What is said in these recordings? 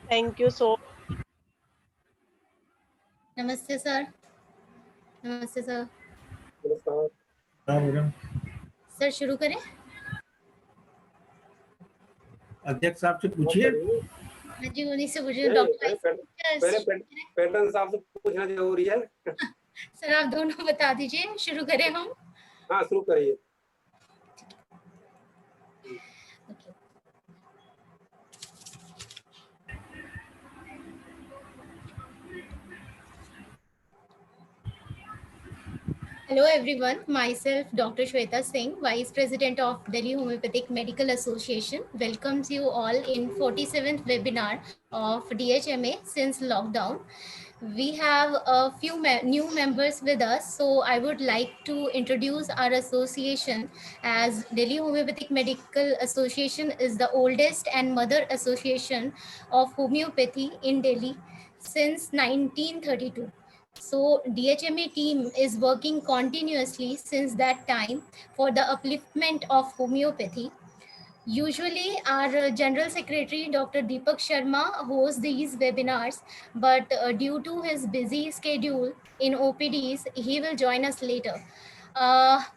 Thank you so. नमस्ते sir. नमस्ते sir. Madam. Sir शुरू करें. अध्यक्ष साहब से पूछिए. हाँ जी, उन्हीं से पूछिए. डॉक्टर पहले पैटर्न साहब से पूछना जरूरी है. सर आप दोनों बता दीजिए. शुरू करें हम. हाँ शुरू करिए. Okay. Hello everyone, myself Dr. Shweta Singh, Vice President of Delhi Homeopathic Medical Association, welcomes you all in 47th webinar of DHMA since lockdown. We have a few new members with us, so I would like to introduce our association as Delhi Homeopathic Medical Association is the oldest and mother association of homeopathy in Delhi since 1932. So DHMA team is working continuously since that time for the upliftment of homeopathy. Usually our General Secretary Dr. Deepak Sharma hosts these webinars, but due to his busy schedule in OPDs, he will join us later.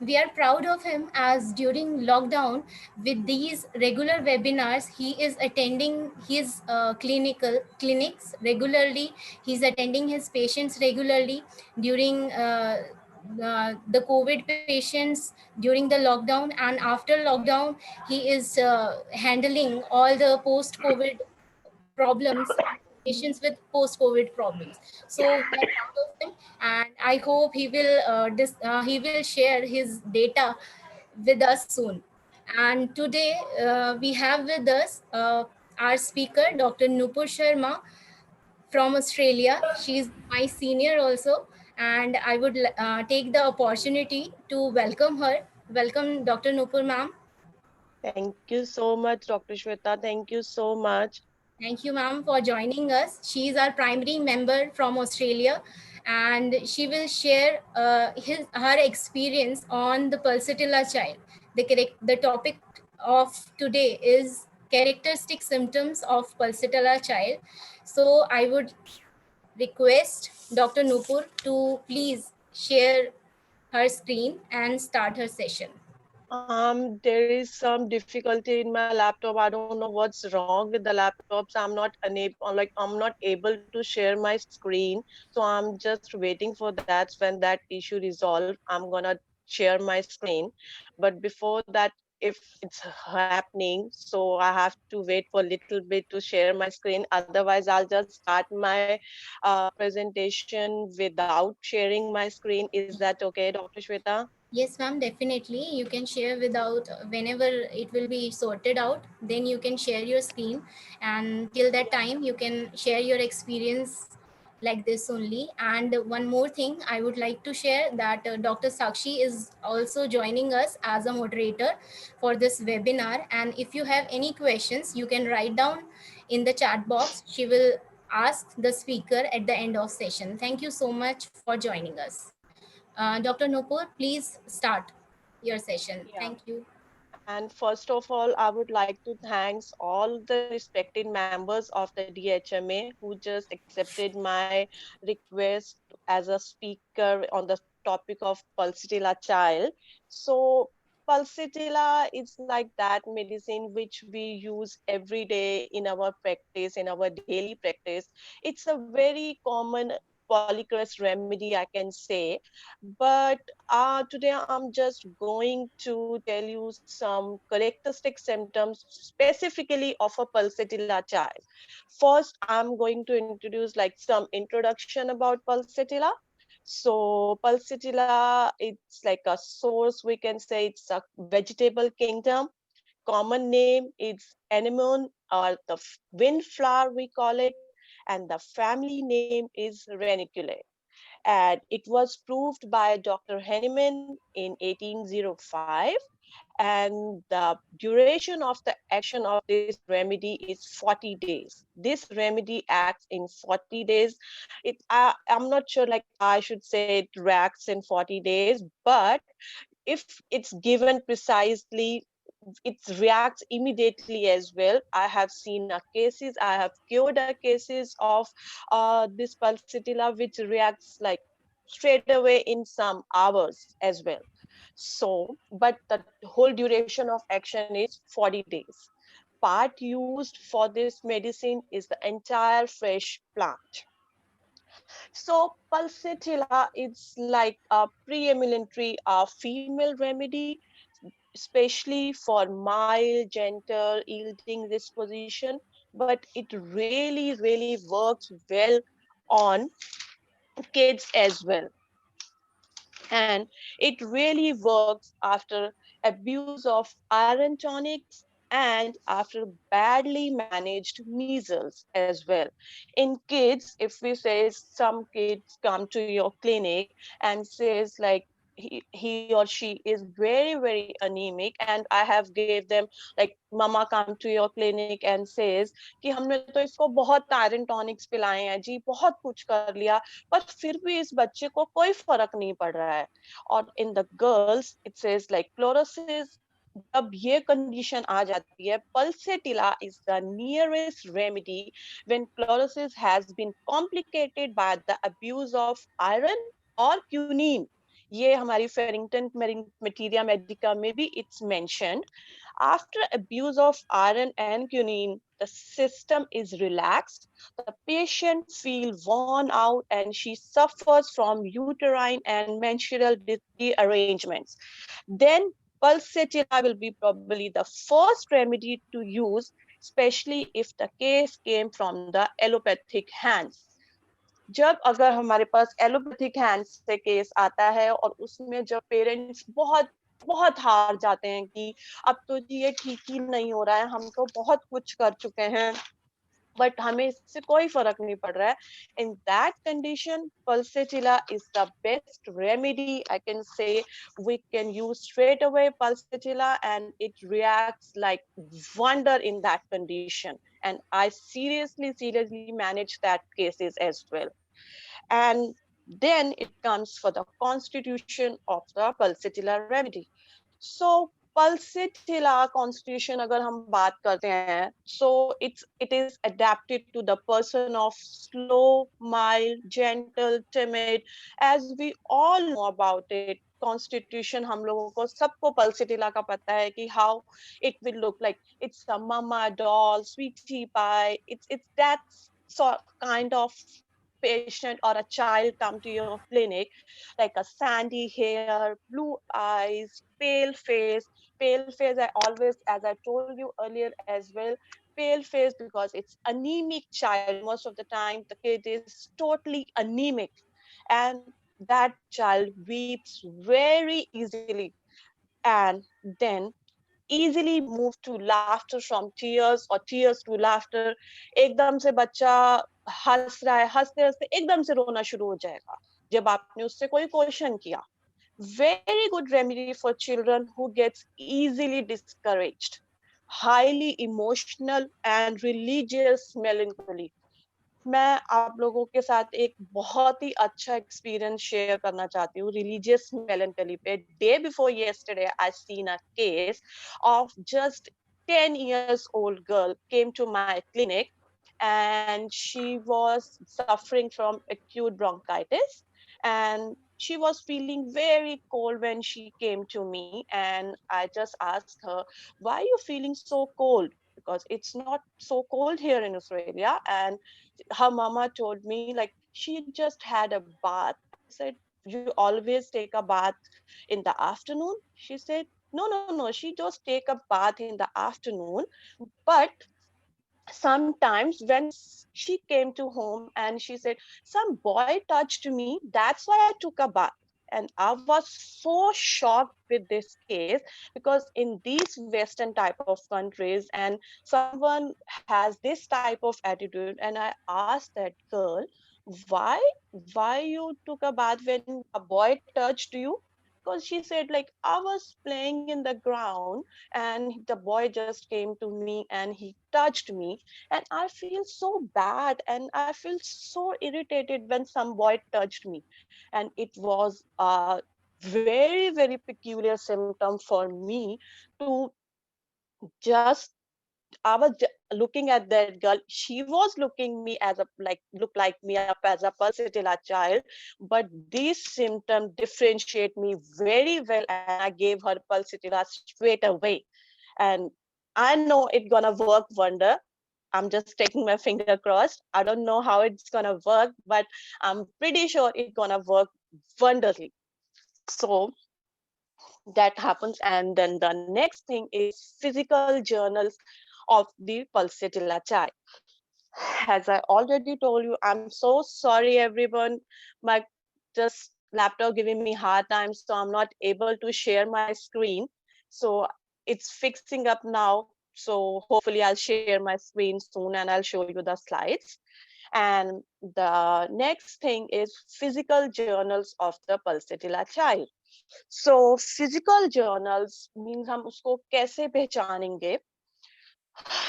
We are proud of him as during lockdown with these regular webinars, he is attending his clinics regularly. He's attending his patients regularly during the COVID patients during the lockdown, and after lockdown, he is handling all the post-COVID problems, patients with post-COVID problems. So we are proud of him, and I hope he will share his data with us soon. And today we have with us our speaker, Dr. Nupur Sharma from Australia. She's my senior also, and I would take the opportunity to welcome her. Welcome, Dr. Nupur, ma'am. Thank you so much, Dr. Shweta. Thank you so much. Thank you, ma'am, for joining us. She is our primary member from Australia, and she will share her experience on the pulsatilla child. The topic of today is characteristic symptoms of pulsatilla child. So I would request Dr. Nupur to please share her screen and start her session. There is some difficulty in my laptop. I don't know what's wrong with the laptops. I'm not able to share my screen. So I'm just waiting for that. When that issue resolved, I'm gonna share my screen. But before that, if it's happening, so I have to wait for a little bit to share my screen. Otherwise, I'll just start my presentation without sharing my screen. Is that okay, Dr. Shweta? Yes, ma'am, definitely. You can share without, whenever it will be sorted out, then you can share your screen. And till that time, you can share your experience like this only. And one more thing, I would like to share that Dr. Sakshi is also joining us as a moderator for this webinar. And if you have any questions, you can write down in the chat box. She will ask the speaker at the end of session. Thank you so much for joining us. Dr. Nupur, please start your session. Yeah. Thank you. And first of all, I would like to thanks all the respected members of the DHMA who just accepted my request as a speaker on the topic of pulsatilla child. So pulsatilla is like that medicine which we use every day in our practice, in our daily practice. It's a very common polycrus remedy, I can say. But today I'm just going to tell you some characteristic symptoms specifically of a pulsatilla child. First, I'm going to introduce like some introduction about pulsatilla. So pulsatilla, it's like a source, we can say it's a vegetable kingdom. Common name is anemone or the wind flower we call it, and the family name is Raniculae, and it was proved by Dr. Henneman in 1805. And the duration of the action of this remedy is 40 days. This remedy acts in 40 days. I'm not sure, like I should say it reacts in 40 days, but if it's given precisely, it reacts immediately as well. I have seen cases, I have cured cases of this pulsatilla, which reacts like straight away in some hours as well. So, but the whole duration of action is 40 days. Part used for this medicine is the entire fresh plant. So pulsatilla is like a preeminently a female remedy, especially for mild, gentle, yielding disposition, but it really, really works well on kids as well. And it really works after abuse of iron tonics and after badly managed measles as well. In kids, if we say some kids come to your clinic and says like he or she is very very anemic, and I have gave them like mama come to your clinic and says कि हमने तो इसको बहुत iron tonics पिलाए हैं जी, बहुत कुछ कर लिया, पर फिर भी इस बच्चे को कोई फर्क नहीं पड़ रहा है. और in the girls it says like chlorosis. जब ये कंडीशन आ जाती है, pulsatilla is the nearest remedy when chlorosis has been complicated by the abuse of iron और क्यूनिन. ये हमारी फेरिंगटन मटीरिया मेडिका में भी it's mentioned. After abuse of iron and quinine, the system is relaxed, the patient feels worn out, and she suffers from uterine and menstrual derangements. Then pulsatilla will be probably the first remedy to use, especially if the case came from the allopathic hands. जब अगर हमारे पास allopathic hand से case आता है और उसमें जब parents बहुत बहुत हार जाते हैं कि अब तो जी ये ठीक ही नहीं हो रहा है, हम तो बहुत कुछ कर चुके हैं बट हमें इससे कोई फर्क नहीं पड़ रहा है, in that condition pulsatilla is the best remedy. I can say we can use straight away pulsatilla and it reacts like wonder in that condition, and I seriously manage that cases as well. And then it comes for the constitution of the pulsatilla remedy. So pulsatilla constitution अगर हम बात करते हैं, so it is adapted to the person of slow, mild, gentle, timid. As we all know about it, constitution हम लोगों को सबको pulsatilla का पता है कि how it will look like. It's a mama doll, sweetie pie. It's that sort kind of patient or a child come to your clinic, like a sandy hair, blue eyes, pale face. I always, as I told you earlier as well, pale face because it's anemic child. Most of the time, the kid is totally anemic, and that child weeps very easily, and then easily move to laughter from tears or tears to laughter. एकदम से बच्चा हंस रहा है, हंसते हंसते एकदम से रोना शुरू हो जाएगा जब आपने उससे कोई क्वेश्चन किया. Very good remedy for children who gets easily discouraged, highly emotional and religious melancholy. मैं आप लोगों के साथ एक बहुत ही अच्छा एक्सपीरियंस शेयर करना चाहती हूँ रिलीजियस मेलेंटली पे. Day before yesterday I seen a case of just 10 years old girl came to my clinic, and she was suffering from acute bronchitis, and she was feeling very cold when she came to me, and I just asked her, why are you feeling so cold, because it's not so cold here in Australia. And her mama told me like she just had a bath. I said, you always take a bath in the afternoon? She said, no, she just take a bath in the afternoon, but sometimes when she came to home and she said some boy touched me, that's why I took a bath. And I was so shocked with this case, because in these western type of countries and someone has this type of attitude, and I asked that girl, why why you took a bath when a boy touched you? Because she said like I was playing in the ground and the boy just came to me and he touched me, and I feel so bad and I feel so irritated when some boy touched me. And it was a very very peculiar symptom for me to just I was looking at that girl. She was looking me as a look like me up as a pulsatilla child, but these symptoms differentiate me very well, and I gave her pulsatilla straight away. And I know it's gonna work wonder. I'm just taking my finger crossed. I don't know how it's gonna work, but I'm pretty sure it's gonna work wonderfully. So that happens, and then the next thing is physical journals of the pulsatilla child. As I already told you, I'm so sorry everyone, my just laptop giving me hard time, so I'm not able to share my screen. So it's fixing up now, so hopefully I'll share my screen soon and I'll show you the slides. And the next thing is physical journals of the pulsatilla child. So physical journals means हम उसको कैसे पहचानेंगे?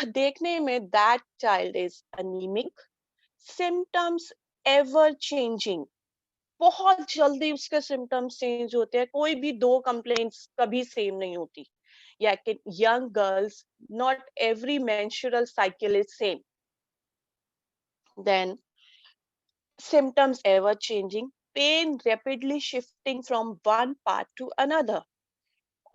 देखने में that child is anemic, symptoms ever changing, बहुत जल्दी उसके symptoms change होते हैं, कोई भी दो complaints कभी same नहीं होती. या कि young girls, not every menstrual cycle is same. Then symptoms ever changing, pain rapidly shifting from one part to another.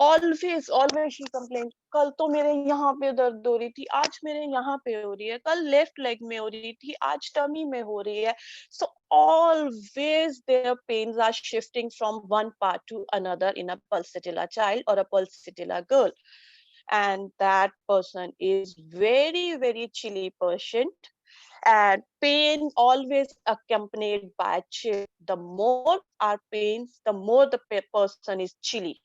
Always she complains, कल तो मेरे यहाँ पे दर्द हो रही थी, आज मेरे यहाँ पे हो रही है, कल लेफ्ट लेग में हो रही थी, आज टमी में हो रही है. So always their pains are shifting from one part to another in a pulsatilla child or a pulsatilla girl, and that person is very chilly patient, and pain always accompanied by chill. The more our pains, the more the person is chilly.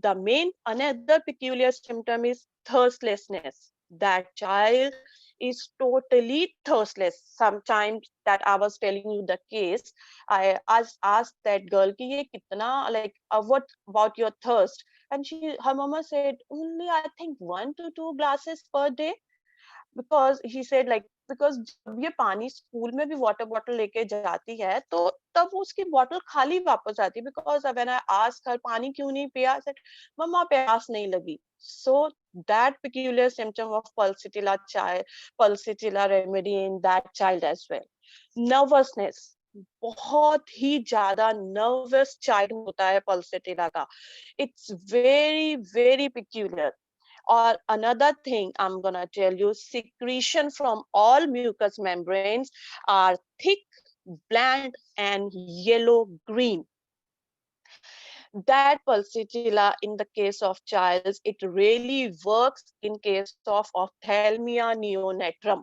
The main another peculiar symptom is thirstlessness. That child is totally thirstless. Sometimes that I was telling you the case, I asked that girl ki ye kitna, like what about your thirst, and her mama said only I think 1 to 2 glasses per day, because he said like because जब ये पानी school में भी water bottle लेके जाती है तो तब वो उसकी बॉटल खाली वापस आती है, because when I asked her पानी क्यों नहीं पिया, I said मम्मा प्यास नहीं लगी. So that peculiar symptom of pulsatilla remedy in that child as well. Nervousness, बहुत ही ज्यादा nervous child होता है pulsatilla का. It's very peculiar. Or another thing I'm gonna tell you, secretion from all mucous membranes are thick, bland, and yellow-green. That pulsatilla in the case of childs, it really works in case of ophthalmia neonatrum.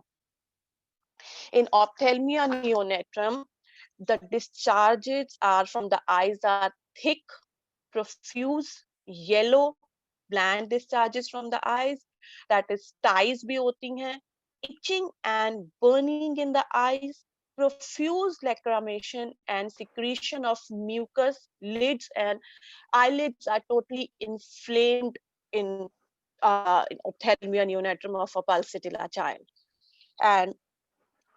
In ophthalmia neonatrum, the discharges are from the eyes are thick, profuse, yellow, bland discharges from the eyes, that is ties bhi hoti hain, itching and burning in the eyes, profuse lacrimation and secretion of mucus, lids and eyelids are totally inflamed in ophthalmia neonatrum of a pulsatilla child. And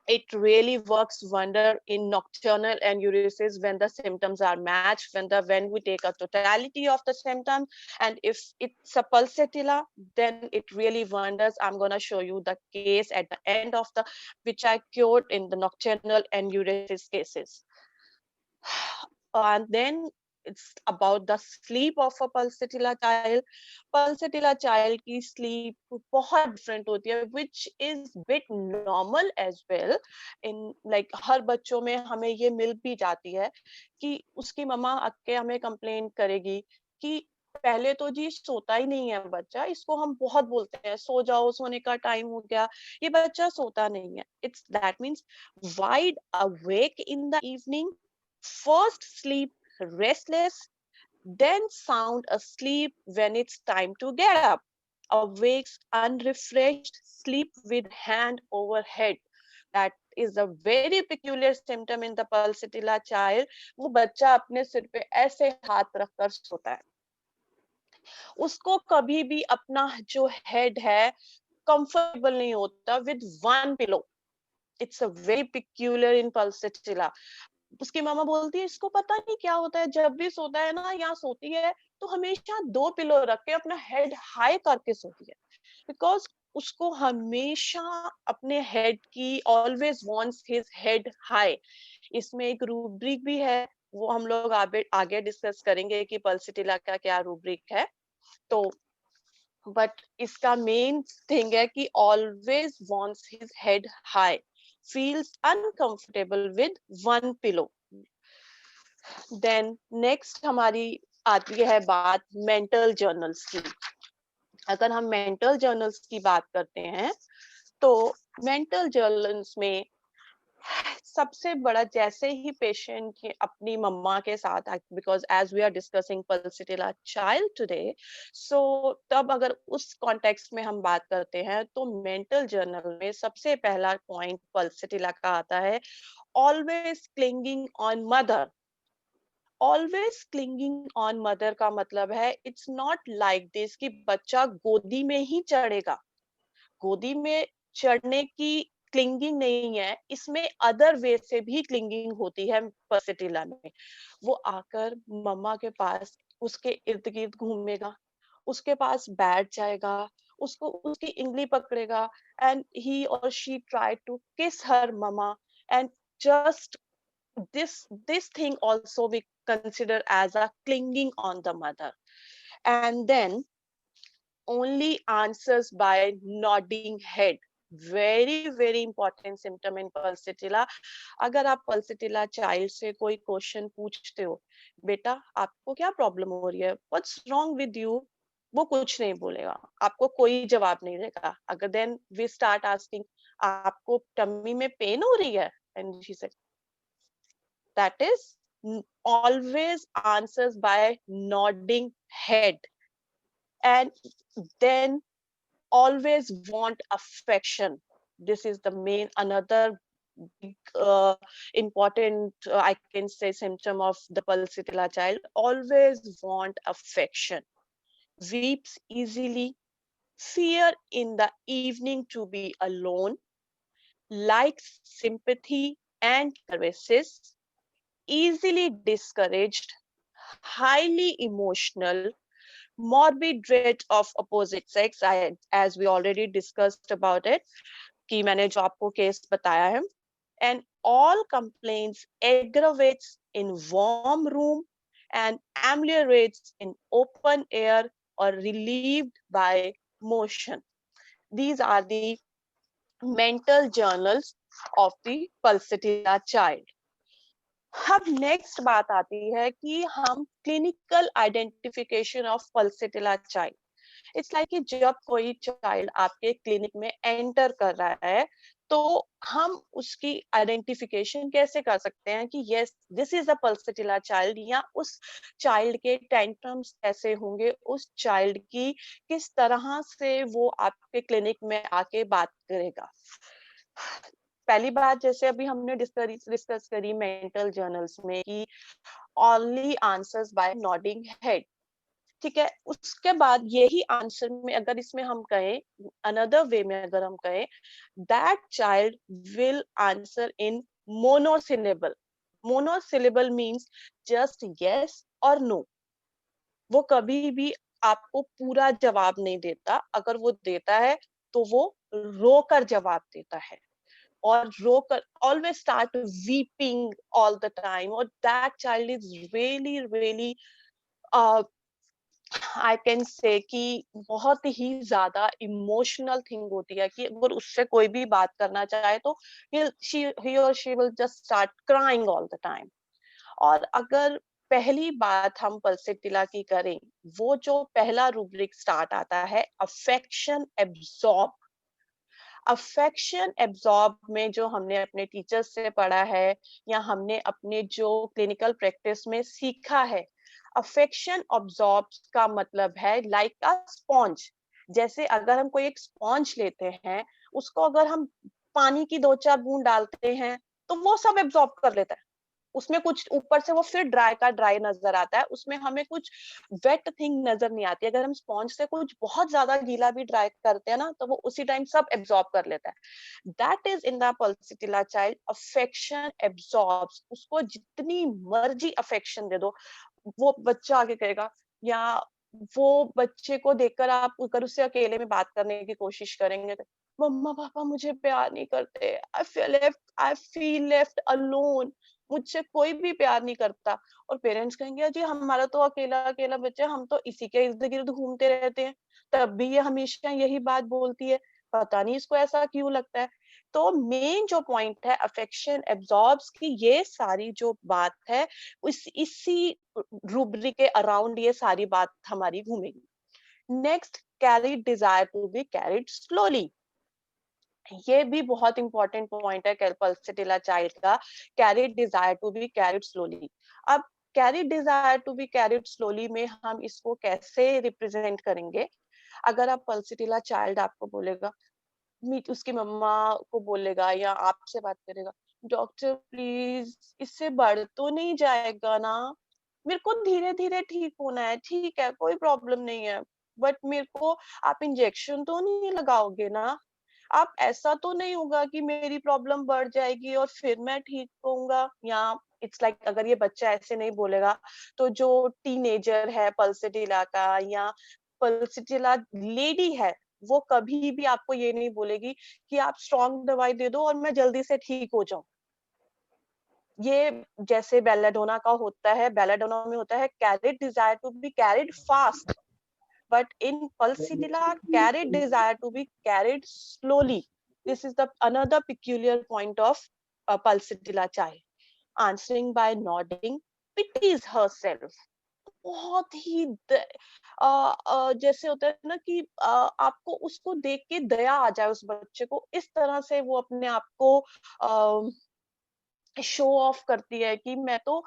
it really works wonder in nocturnal enuresis when the symptoms are matched, when we take a totality of the symptoms, and if it's a pulsatilla, then it really wonders. I'm going to show you the case at the end of the which I cured in the nocturnal enuresis cases. And then it's about the sleep of a pulsatilla child. Pulsatilla child की sleep बहुत different होती है, which is bit normal as well. In like हर बच्चों में हमें ये मिल भी जाती है कि उसकी मम्मा आके हमें complain करेगी कि पहले तो जी सोता ही नहीं है बच्चा, इसको हम बहुत बोलते हैं सो जाओ, सोने का टाइम हो गया, ये बच्चा सोता नहीं है. It's that means wide awake in the evening, first sleep restless, then sound asleep when it's time to get up, awakes unrefreshed, sleep with hand over head. That is a very peculiar symptom in the pulsatilla child. वो बच्चा अपने सिर पे ऐसे हाथ रखकर सोता है, उसको कभी भी अपना जो हेड है comfortable नहीं होता with one pillow. It's a very peculiar in pulsatilla. उसकी मामा बोलती है इसको पता नहीं क्या होता है, जब भी सोता है ना, यहाँ सोती है तो हमेशा 2 पिलो रख के अपना हेड हाई करके सोती है, बिकॉज उसको हमेशा अपने हेड की always wants his head high. इसमें एक रूब्रिक भी है, वो हम लोग आगे डिस्कस करेंगे कि पल्सिटिला का क्या रूब्रिक है। तो बट इसका मेन थिंग है कि always wants his head high, feels uncomfortable with one pillow. Then next हमारी आती है बात मेंटल जर्नल्स की। अगर हम मेंटल जर्नल्स की बात करते हैं तो मेंटल जर्नल्स में सबसे बड़ा, जैसे ही पेशेंट की अपनी मम्मा के साथ, because as we are discussing pulsatilla child today, so तब अगर उस कॉन्टेक्स्ट में हम बात करते हैं तो मेंटल जर्नल में सबसे पहला पॉइंट पल्सिटिला का आता है, always clinging on mother. Always clinging on mother का मतलब है, इट्स नॉट लाइक दिस कि बच्चा गोदी में ही चढ़ेगा। गोदी में चढ़ने की क्लिंगिंग नहीं है, इसमें अदर वे से भी क्लिंगिंग होती है पल्सिटिला में। वो आकर मम्मा के पास उसके इर्द गिर्द घूमेगा, उसके पास बैठ जाएगा, उसको उसकी उंगली पकड़ेगा, एंड ही और she try to kiss her mama, and just this thing also we consider as a clinging on the mother. And then only answers by nodding head, very important symptom in pulsatilla. अगर आप pulsatilla child से कोई question पूछते हो, बेटा आपको क्या problem हो रही है, व्हाट्स रॉन्ग विद यू, वो कुछ नहीं बोलेगा, आपको कोई जवाब नहीं देगा। अगर देन वी स्टार्ट आस्किंग, आपको टम्मी में पेन हो रही है, and she said, that is always answers by nodding head, and then always want affection. This is the main another big important I can say symptom of the pulsatilla child. Always want affection, weeps easily, fear in the evening to be alone, likes sympathy and caresses, easily discouraged, highly emotional, morbid dread of opposite sex, as we already discussed about it, कि मैंने जो आपको case बताया है, and all complaints aggravates in warm room and ameliorates in open air or relieved by motion. These are the mental journals of the pulsatilla child. अब next बात आती है कि हम clinical identification of pulsatilla child. It's like कि जब कोई child आपके क्लिनिक में एंटर कर रहा है तो हम उसकी आइडेंटिफिकेशन कैसे कर सकते हैं कि yes this is a pulsatilla child, या उस चाइल्ड के टेंट्रम्स कैसे होंगे, उस चाइल्ड की किस तरह से वो आपके क्लिनिक में आके बात करेगा। पहली बात, जैसे अभी हमने डिस्कस करी मेंटल जर्नल्स में कि only answers by nodding head, ठीक है। उसके बाद यही आंसर में अगर इसमें हम कहें अनदर वे में, अगर हम कहें that child will answer in monosyllable. Monosyllable means just yes और नो। वो कभी भी आपको पूरा जवाब नहीं देता, अगर वो देता है तो वो रोकर जवाब देता है, or roker always start weeping all the time, or that child is really uh, I can say कि बहुत ही ज्यादा इमोशनल थिंग होती है कि अगर उससे कोई भी बात करना चाहे तो he or she will just start crying all the time. और अगर पहली बात हम पल्सिटिला की करें, वो जो पहला रूब्रिक स्टार्ट आता है अफेक्शन एब्सॉर्ब। अफेक्शन एब्सॉर्ब में जो हमने अपने टीचर्स से पढ़ा है या हमने अपने जो क्लिनिकल प्रैक्टिस में सीखा है, अफेक्शन एब्सॉर्ब का मतलब है लाइक अ स्पॉन्ज। जैसे अगर हम कोई एक स्पॉन्ज लेते हैं, उसको अगर हम पानी की 2-4 बूंद डालते हैं तो वो सब एब्सॉर्ब कर लेता है, उसमें कुछ ऊपर से वो फिर ड्राई का ड्राई नजर आता है, उसमें हमें कुछ वेट थिंग नजर नहीं आती। अगर हम स्पॉन्ज से कुछ बहुत ज्यादा गीला भी ड्राई करते हैं ना, तो वो उसी टाइम सब एब्सॉर्ब कर लेता है। That is in the pulsatilla child, affection absorbs. उसको जितनी मर्जी अफेक्शन दे दो, वो बच्चा आगे कहेगा या वो बच्चे को देखकर आप अगर उससे अकेले में बात करने की कोशिश करेंगे, मम्मा पापा मुझे प्यार नहीं करते, आई फील लेफ्ट अलोन, मुझसे कोई भी प्यार नहीं करता। और पेरेंट्स कहेंगे जी हमारा तो अकेला अकेला बच्चा है, हम तो इसी के इर्द गिर्द घूमते रहते हैं, तब भी ये हमेशा यही बात बोलती है, पता नहीं इसको ऐसा क्यों लगता है। तो मेन जो पॉइंट है अफेक्शन एब्जॉर्ब्स की, ये सारी जो बात है इसी रूब्रिक के अराउंड ये सारी बात हमारी घूमेगी। Next, carried desire to be carried slowly. ये भी बहुत इंपॉर्टेंट पॉइंट है पल्सिटिला चाइल्ड का, carried desire to be carried slowly. अब carried desire to be carried slowly में हम इसको कैसे रिप्रेजेंट करेंगे? अगर आप पल्सिटिला चाइल्ड आपको बोलेगा, मीट उसकी मम्मा को बोलेगा या आपसे बात करेगा, डॉक्टर प्लीज इससे बढ़ तो नहीं जाएगा ना, मेरे को धीरे धीरे ठीक होना है, ठीक है कोई प्रॉब्लम नहीं है, बट मेरे को आप इंजेक्शन तो नहीं लगाओगे ना, आप ऐसा तो नहीं होगा कि मेरी प्रॉब्लम बढ़ जाएगी और फिर मैं ठीक होऊंगा? या इट्स लाइक अगर ये बच्चा ऐसे नहीं बोलेगा, तो जो टीनेजर है पल्सिटिला का या पल्सिटिला लेडी है, वो कभी भी आपको ये नहीं बोलेगी कि आप स्ट्रॉन्ग दवाई दे दो और मैं जल्दी से ठीक हो जाऊं। ये जैसे बेलाडोना का होता है, बेलाडोना में होता है carried desire to be carried fast, but in pulsatilla carried desire to be carried slowly. This is the another peculiar point of pulsatilla child. Answering by nodding, pities herself. बहुत ही जैसे होता है ना कि आपको उसको देख के दया आ जाए उस बच्चे को, इस तरह से वो अपने आप को शो ऑफ करती है कि मैं तो,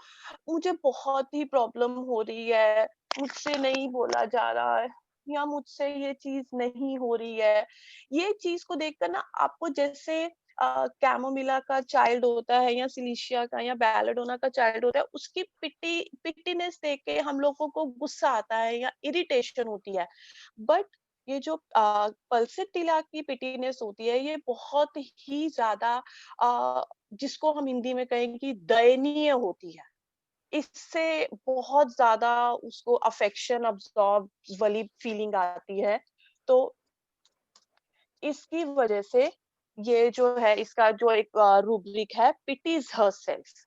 मुझे बहुत ही प्रॉब्लम हो रही है, मुझसे नहीं बोला जा रहा है या मुझसे ये चीज नहीं हो रही है। ये चीज को देखकर ना आपको जैसे कैमोमिला का चाइल्ड होता है या सिलिशिया का या बेलाडोना का चाइल्ड होता है, उसकी पिट्टीनेस देख के हम लोगों को गुस्सा आता है या इरिटेशन होती है। बट ये जो पल्सिटिला की पिटीनेस होती है, ये बहुत ही ज्यादा जिसको हम हिंदी में कहेंगे कि दयनीय होती है। इससे बहुत ज्यादा उसको अफेक्शन अब्सॉर्ब वाली फीलिंग आती है। तो इसकी वजह से ये जो है इसका जो एक रूब्रिक है, पिटीज हरसेल्फ।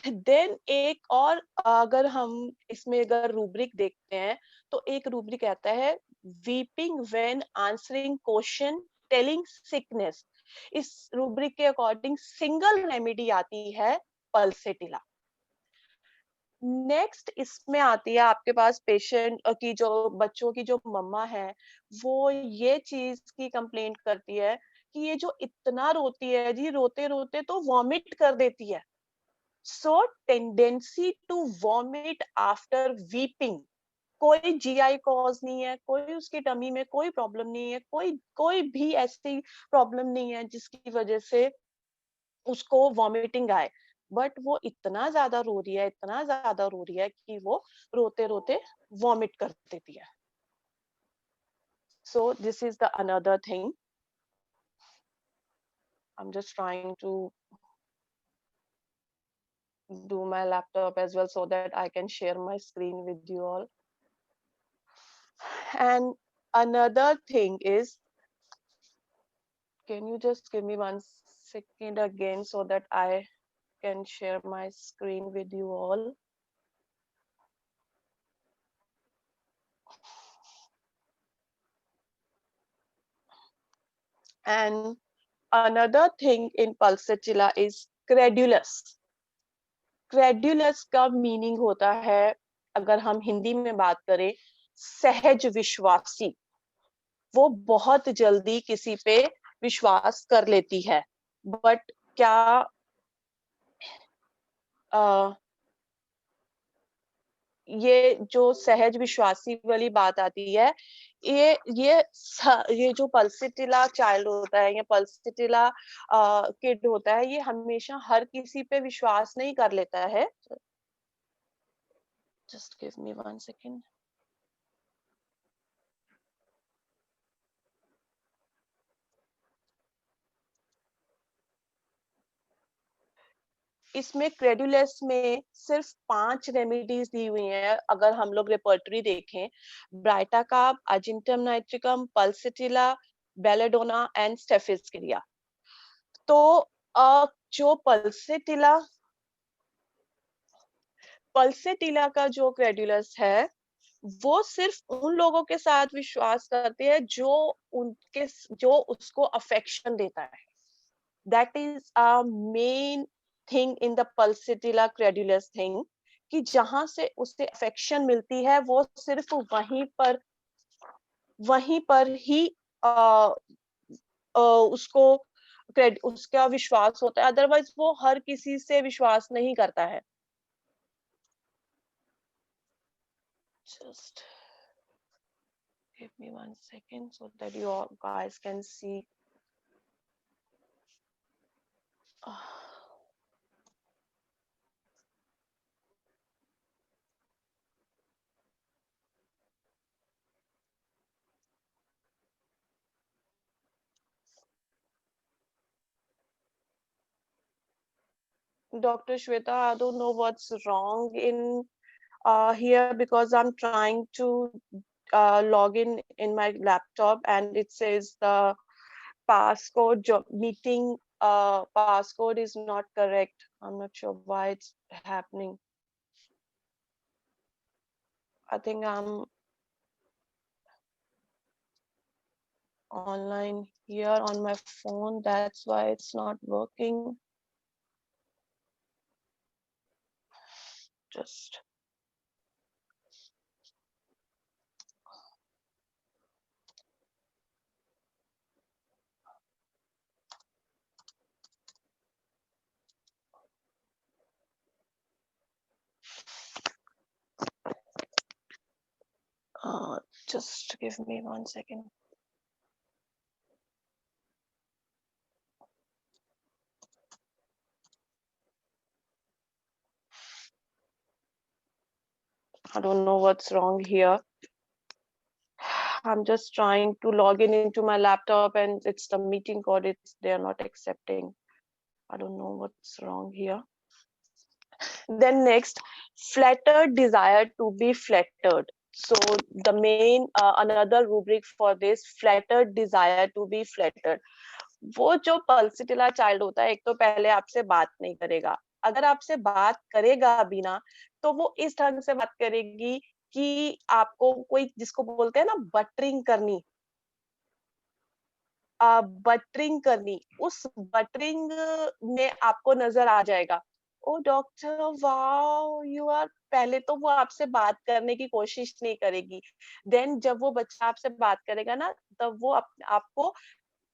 देन एक और अगर हम इसमें अगर रूब्रिक देखते हैं, तो एक रूब्रिक आता है weeping when answering question telling sickness. इस रूब्रिक के अकॉर्डिंग सिंगल रेमेडी आती है पल्सेटिला। नेक्स्ट इसमें आती है आपके पास पेशेंट की, जो बच्चों की जो मम्मा है, वो ये चीज की कंप्लेंट करती है कि ये जो इतना रोती है जी, रोते रोते तो वॉमिट कर देती है। So tendency to vomit after weeping, कोई जीआई कॉज नहीं है, कोई उसकी टमी में कोई प्रॉब्लम नहीं है, कोई कोई भी ऐसी प्रॉब्लम नहीं है जिसकी वजह से उसको वॉमिटिंग आए, बट वो इतना ज्यादा रो रही है, इतना ज्यादा रो रही है कि वो रोते रोते वॉमिट कर देती है। So this is the another thing. I am just trying to do my laptop as well so that I can share my screen with you all. And another thing is, can you just give me 1 second again so that I can share my screen with you all? And another thing in pulsatilla is credulous. क्रेड्यूलस का meaning होता है, अगर हम हिंदी में बात करें, सहज विश्वासी। वो बहुत जल्दी किसी पे विश्वास कर लेती है। बट क्या ये जो सहज विश्वासी वाली बात आती है, ये जो पल्सिटिला चाइल्ड होता है या पल्सिटिला किड होता है, ये हमेशा हर किसी पे विश्वास नहीं कर लेता है। Just give me 1 second. इसमें क्रेडुलस में सिर्फ 5 रेमेडीज दी हुई हैं। अगर हम लोग रेपर्टरी देखें, ब्राइटाकार्ब, अजिंटम नाइट्रिकम, पल्सिटिला, बेलेडोना एंड स्टेफिस्किरिया। तो जो पल्सेटिला का जो क्रेडुलस है, वो सिर्फ उन लोगों के साथ विश्वास करते हैं जो उसको अफेक्शन देता है। That is a main thing in the pulsatilla credulous thing, कि जहां से उसे अफेक्शन मिलती है वो सिर्फ वहीं पर ही उसको उसका विश्वास होता है, अदरवाइज वो हर किसी से विश्वास नहीं करता है। Just give me 1 second so that you all guys can see. Dr. Shweta, I don't know what's wrong in here, because I'm trying to log in my laptop and it says the meeting passcode is not correct. I'm not sure why it's happening. I think I'm online here on my phone, that's why it's not working. Just just give me 1 second. I don't know what's wrong here. I'm just trying to log in into my laptop and it's the meeting code, they're not accepting. I don't know what's wrong here. Then next, flattered desire to be flattered. So the main another rubric for this, flattered desire to be flattered. वो जो pulsatilla child होता है, एक तो पहले आपसे बात नहीं करेगा। अगर आपसे बात करेगा भी ना, तो वो इस ढंग से बात करेगी कि आपको कोई, जिसको बोलते हैं ना बटरिंग करनी, उस बटरिंग में आपको नजर आ जाएगा, ओ डॉक्टर वाओ यू आर। पहले तो वो आपसे बात करने की कोशिश नहीं करेगी, देन जब वो बच्चा आपसे बात करेगा ना, तब वो आपको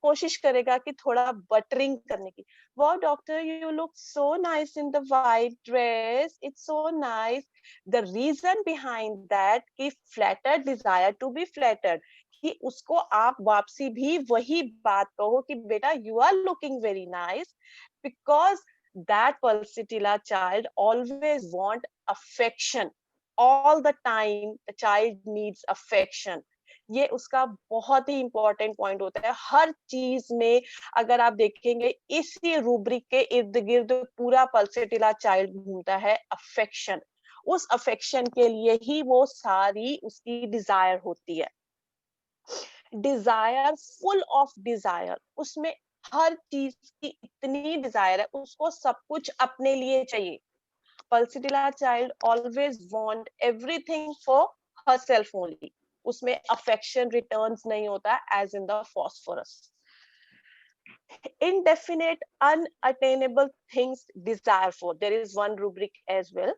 कोशिश करेगा कि थोड़ा बटरिंग करने की। Wow doctor you look so nice in the white dress, it's so nice. The reason behind that कि flattered desire to be flattered, कि उसको आप वापसी भी वही बात कहो कि बेटा you are looking very nice, because that pulsatilla child always want affection. All the time the child needs affection. ये उसका बहुत ही इंपॉर्टेंट पॉइंट होता है हर चीज में। अगर आप देखेंगे इसी रूब्रिक के इर्द गिर्द पूरा पल्सेटिला चाइल्ड घूमता है, अफेक्शन। उस अफेक्शन के लिए ही वो सारी उसकी डिजायर होती है। डिजायर, फुल ऑफ डिजायर, उसमें हर चीज की इतनी डिजायर है, उसको सब कुछ अपने लिए चाहिए। Pulsatilla child always want everything for herself only. उसमें अफेक्शन रिटर्न्स नहीं होता as in the phosphorus. Indefinite unattainable things desire for, there is one rubric as well.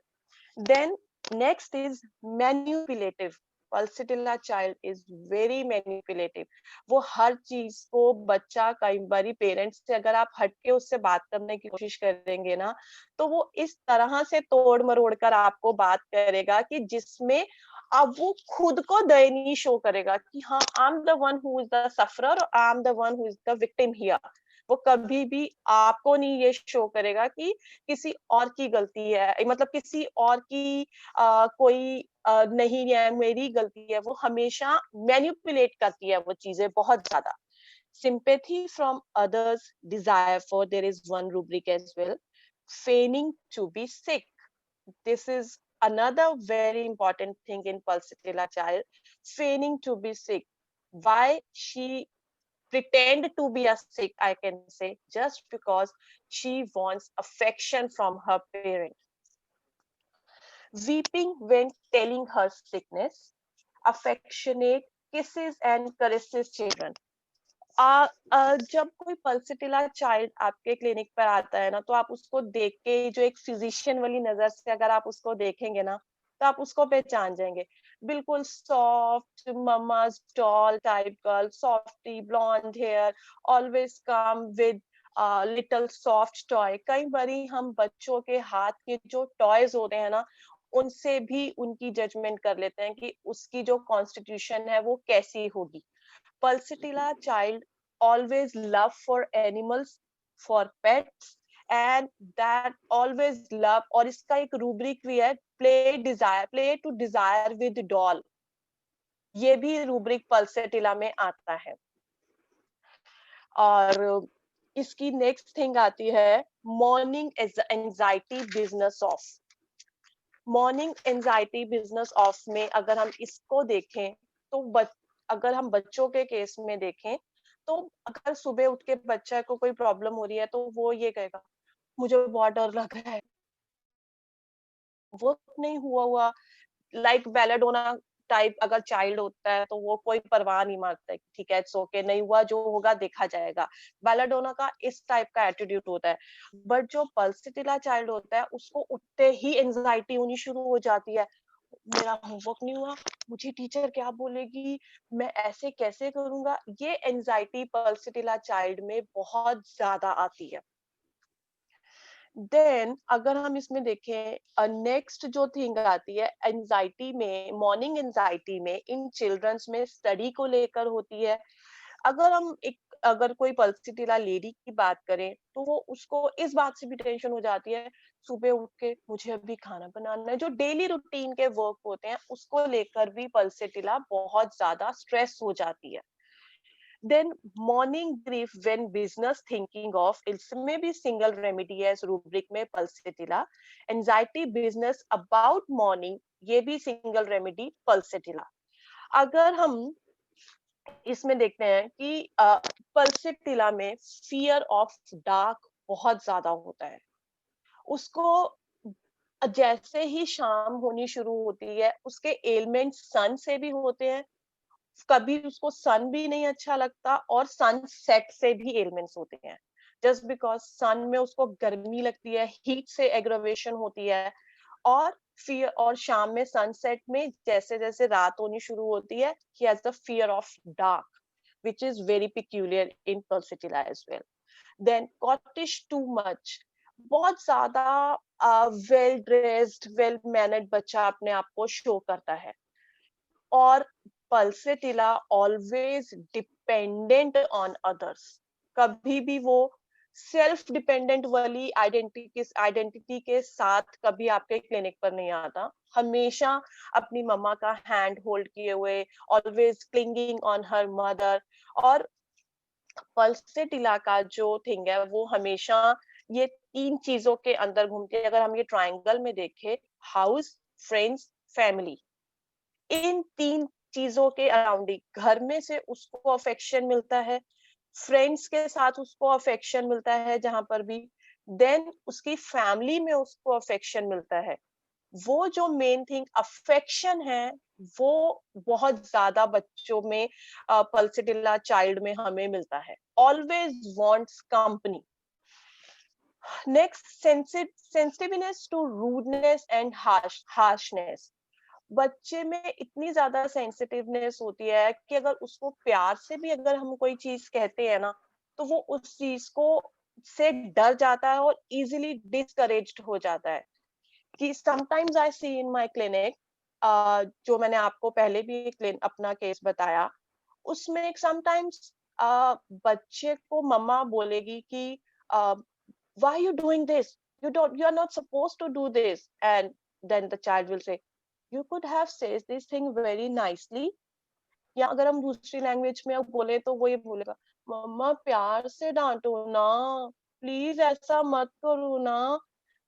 Then next is manipulative. Pulsatilla child is very manipulative. वो हर चीज को, बच्चा कई बारी parents से अगर आप हट के उससे बात करने की कोशिश करेंगे ना, तो वो इस तरह से तोड़ मरोड़ कर आपको बात करेगा कि जिसमें अब वो खुद को दयनीय शो करेगा कि हाँ I am the one who is the sufferer, I am the one who is the victim here. वो कभी भी आपको नहीं ये शो करेगा कि किसी और की गलती है, मतलब किसी और की कोई नहीं है, मेरी गलती है। वो हमेशा मैनिपुलेट करती है वो चीजें बहुत ज्यादा। Sympathy from others, desire for, there is one rubric as well. feigning to be sick. This is another very important thing in pulsatilla child, feigning to be sick. Why she pretend to be a sick, I can say, just because she wants affection from her parent. Weeping when telling her sickness, affectionate kisses and caresses children. जब कोई pulsatilla child आपके clinic पर आता है ना, तो आप उसको देख के जो एक फिजिशियन वाली नजर से अगर आप उसको देखेंगे ना, तो आप उसको पहचान जाएंगे। बिल्कुल soft mama's doll type girl, softy blonde hair, always come with little soft toy. कई बारी हम बच्चों के हाथ के जो टॉयज होते हैं ना, उनसे भी उनकी जजमेंट कर लेते हैं कि उसकी जो कॉन्स्टिट्यूशन है वो कैसी होगी। Pulsatilla child always love for animals, for pets, and that always love, और इसका एक रूब्रिक भी है, play to desire with doll। ये भी रूब्रिक पल्सेटिला में आता है। और इसकी नेक्स्ट थिंग आती है morning anxiety business of. Morning anxiety business of में अगर हम इसको देखें तो अगर हम बच्चों के केस में देखें तो अगर सुबह उठ के बच्चे को कोई प्रॉब्लम हो रही है तो वो ये कहेगा मुझे बहुत डर लग रहा है, वो नहीं हुआ लाइक बेलाडोना टाइप अगर चाइल्ड होता है तो वो कोई परवाह नहीं मारता है, ठीक है इट्स ओके, नहीं हुआ जो होगा देखा जाएगा। बेलाडोना का इस टाइप का एटीट्यूड होता है। बट जो पल्सिटिला चाइल्ड होता है उसको उठते ही एंजाइटी होनी शुरू हो जाती है, मेरा होमवर्क नहीं हुआ, मुझे टीचर क्या बोलेगी, मैं ऐसे कैसे करूंगा। ये एंजाइटी पल्सिटिला चाइल्ड में बहुत ज्यादा आती है। देन अगर हम इसमें देखें नेक्स्ट जो थिंग आती है एंजाइटी में, मॉर्निंग एंजाइटी में इन चिल्ड्रंस में स्टडी को लेकर होती है। अगर कोई पल्सिटिला लेडी की बात करें तो वो उसको इस बात से भी टेंशन हो जाती है सुबह उठ के मुझे अभी खाना बनाना है, जो डेली रूटीन के वर्क होते हैं उसको लेकर भी पल्सिटिला बहुत ज्यादा स्ट्रेस हो जाती है। Then morning grief when business thinking of, इसमें भी single remedy है इस rubric में pulsatilla। Anxiety business about morning, ये भी single remedy pulsatilla। अगर हम इसमें देखते हैं कि पल्सिटिला में फियर ऑफ डार्क बहुत ज्यादा होता है। उसको जैसे ही शाम होनी शुरू होती है उसके एलिमेंट सन से भी होते हैं, कभी उसको सन भी नहीं अच्छा लगता और सनसेट से भी एलिमेंट्स होते हैं। जस्ट बिकॉज सन में उसको गर्मी लगती है, हीट से एग्रेवेशन होती है, और फियर, और शाम में सनसेट में जैसे जैसे रात होनी शुरू होती है he has the fear of dark which is very peculiar in Pulsatilla as well. Then coquettish too much, बहुत ज्यादा वेल ड्रेस्ड वेल मैनर्ड बच्चा अपने आप को शो करता है। और pulsatilla always dependent on others, कभी भी वो सेल्फ डिपेंडेंट वाली आइडेंटिटी के साथ कभी आपके क्लिनिक पर नहीं आता। हमेशा अपनी मम्मा का हैंड होल्ड किए हुए, always clinging on her mother. और पल्सिटिला का जो थिंग है वो हमेशा ये तीन चीजों के अंदर घूमती है। अगर हम ये ट्रायंगल में देखें, हाउस, फ्रेंड्स, फैमिली, इन तीन चीजों के अराउंड ही घर में से उसको अफेक्शन मिलता है, फ्रेंड्स के साथ उसको अफेक्शन मिलता है जहां पर भी, देन उसकी फैमिली में उसको अफेक्शन मिलता है। वो जो मेन थिंग अफेक्शन है वो बहुत ज्यादा बच्चों में पल्सिटिला चाइल्ड में हमें मिलता है। Always wants company. Next, sensitiveness to rudeness and harshness. बच्चे में इतनी ज्यादा सेंसिटिवनेस होती है कि अगर उसको प्यार से भी अगर हम कोई चीज कहते हैं ना तो वो उस चीज को से डर जाता है और इजीली डिस्करेज्ड हो जाता है। कि sometimes I see in my clinic, जो मैंने आपको पहले भी अपना केस बताया, उसमें समटाइम्स बच्चे को मम्मा बोलेगी कि why are you doing this, you are not supposed to do this, and then the child will say you could have said this thing very nicely। या अगर हम दूसरी लैंग्वेज में अब बोले तो वो ये बोलेगा मम्मा प्यार से डांटो ना, प्लीज ऐसा मत करो ना,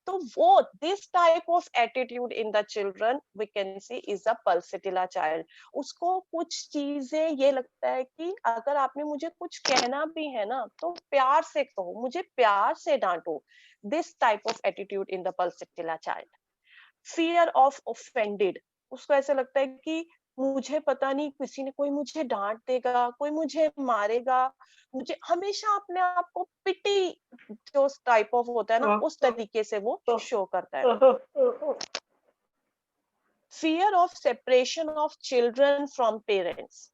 तो वो this type of attitude in the children we can see is a pulsatilla child. उसको कुछ चीजें ये लगता है कि अगर आपने मुझे कुछ कहना भी है ना तो प्यार से कहो, मुझे प्यार से डांटो. This type of attitude in the pulsatilla child. Fear of offended. उसको ऐसा लगता है कि मुझे पता नहीं किसी ने, कोई मुझे डांट देगा, कोई मुझे मारेगा, मुझे हमेशा अपने आप को पिटी जो टाइप ऑफ होता है ना उस तरीके से वो शो करता है. Fear of separation of children from parents.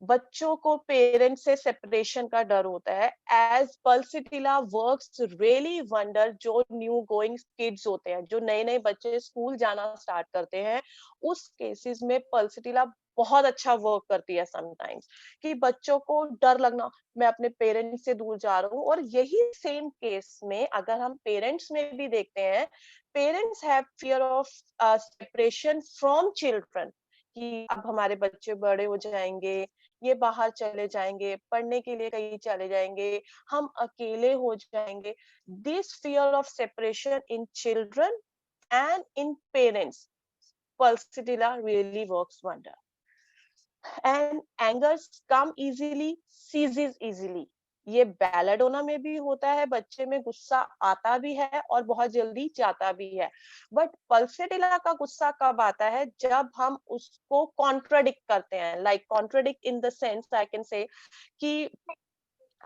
बच्चों को पेरेंट्स से सेपरेशन का डर होता है. As pulsatilla works really wonder. जो न्यू गोइंग किड्स होते हैं, जो नए नए बच्चे स्कूल जाना स्टार्ट करते हैं, उस केसेस में पल्सिटिला बहुत अच्छा वर्क करती है समटाइम्स. कि बच्चों को डर लगना, मैं अपने पेरेंट्स से दूर जा रहा हूँ. और यही सेम केस में अगर हम पेरेंट्स में भी देखते हैं, parents have fear of separation from children. कि अब हमारे बच्चे बड़े हो जाएंगे, ये बाहर चले जाएंगे, पढ़ने के लिए कहीं चले जाएंगे, हम अकेले हो जाएंगे. This fear of separation in children and in parents, pulsatilla really works wonder. And angers come easily, ceases easily. ये बैलाडोना में भी होता है, बच्चे में गुस्सा आता भी है और बहुत जल्दी जाता भी है. बट पल्सेटिला का गुस्सा कब आता है? जब हम उसको कॉन्ट्राडिक्ट करते हैं. Like contradict in the sense I can से कि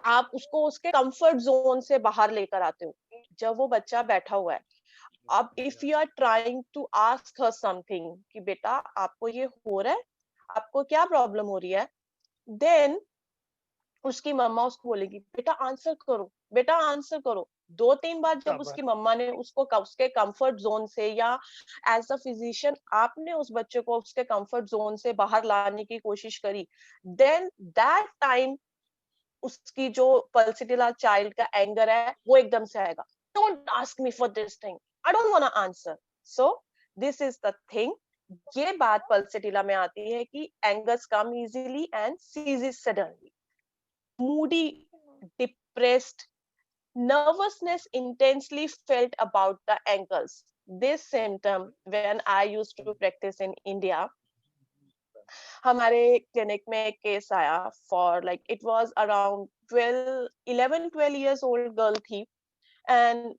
आप उसको उसके कंफर्ट जोन से बाहर लेकर आते हो. जब वो बच्चा बैठा हुआ है, अब if you are trying to ask her something कि बेटा आपको ये हो रहा है, आपको क्या प्रॉब्लम हो रही है, देन उसकी मम्मा उसको बोलेगी बेटा आंसर करो, बेटा आंसर करो. 2-3 बार जब उसकी मम्मा ने उसको उसके कंफर्ट जोन से या एज अ फिजिशियन आपने उस बच्चे को उसके कंफर्ट जोन से बाहर लाने की कोशिश करी, देन दैट टाइम उसकी जो पल्सिटिला चाइल्ड का एंगर है वो एकदम से आएगा. Don't ask me for this thing, I don't want to answer. So this is the thing. ये बात पल्सिटिला में आती है कि angers come easily and ceases suddenly. moody, depressed, nervousness intensely felt about the ankles. This symptom, when I used to practice in India, हमारे clinic में एक case आया for like it was around 12 years old girl थी. And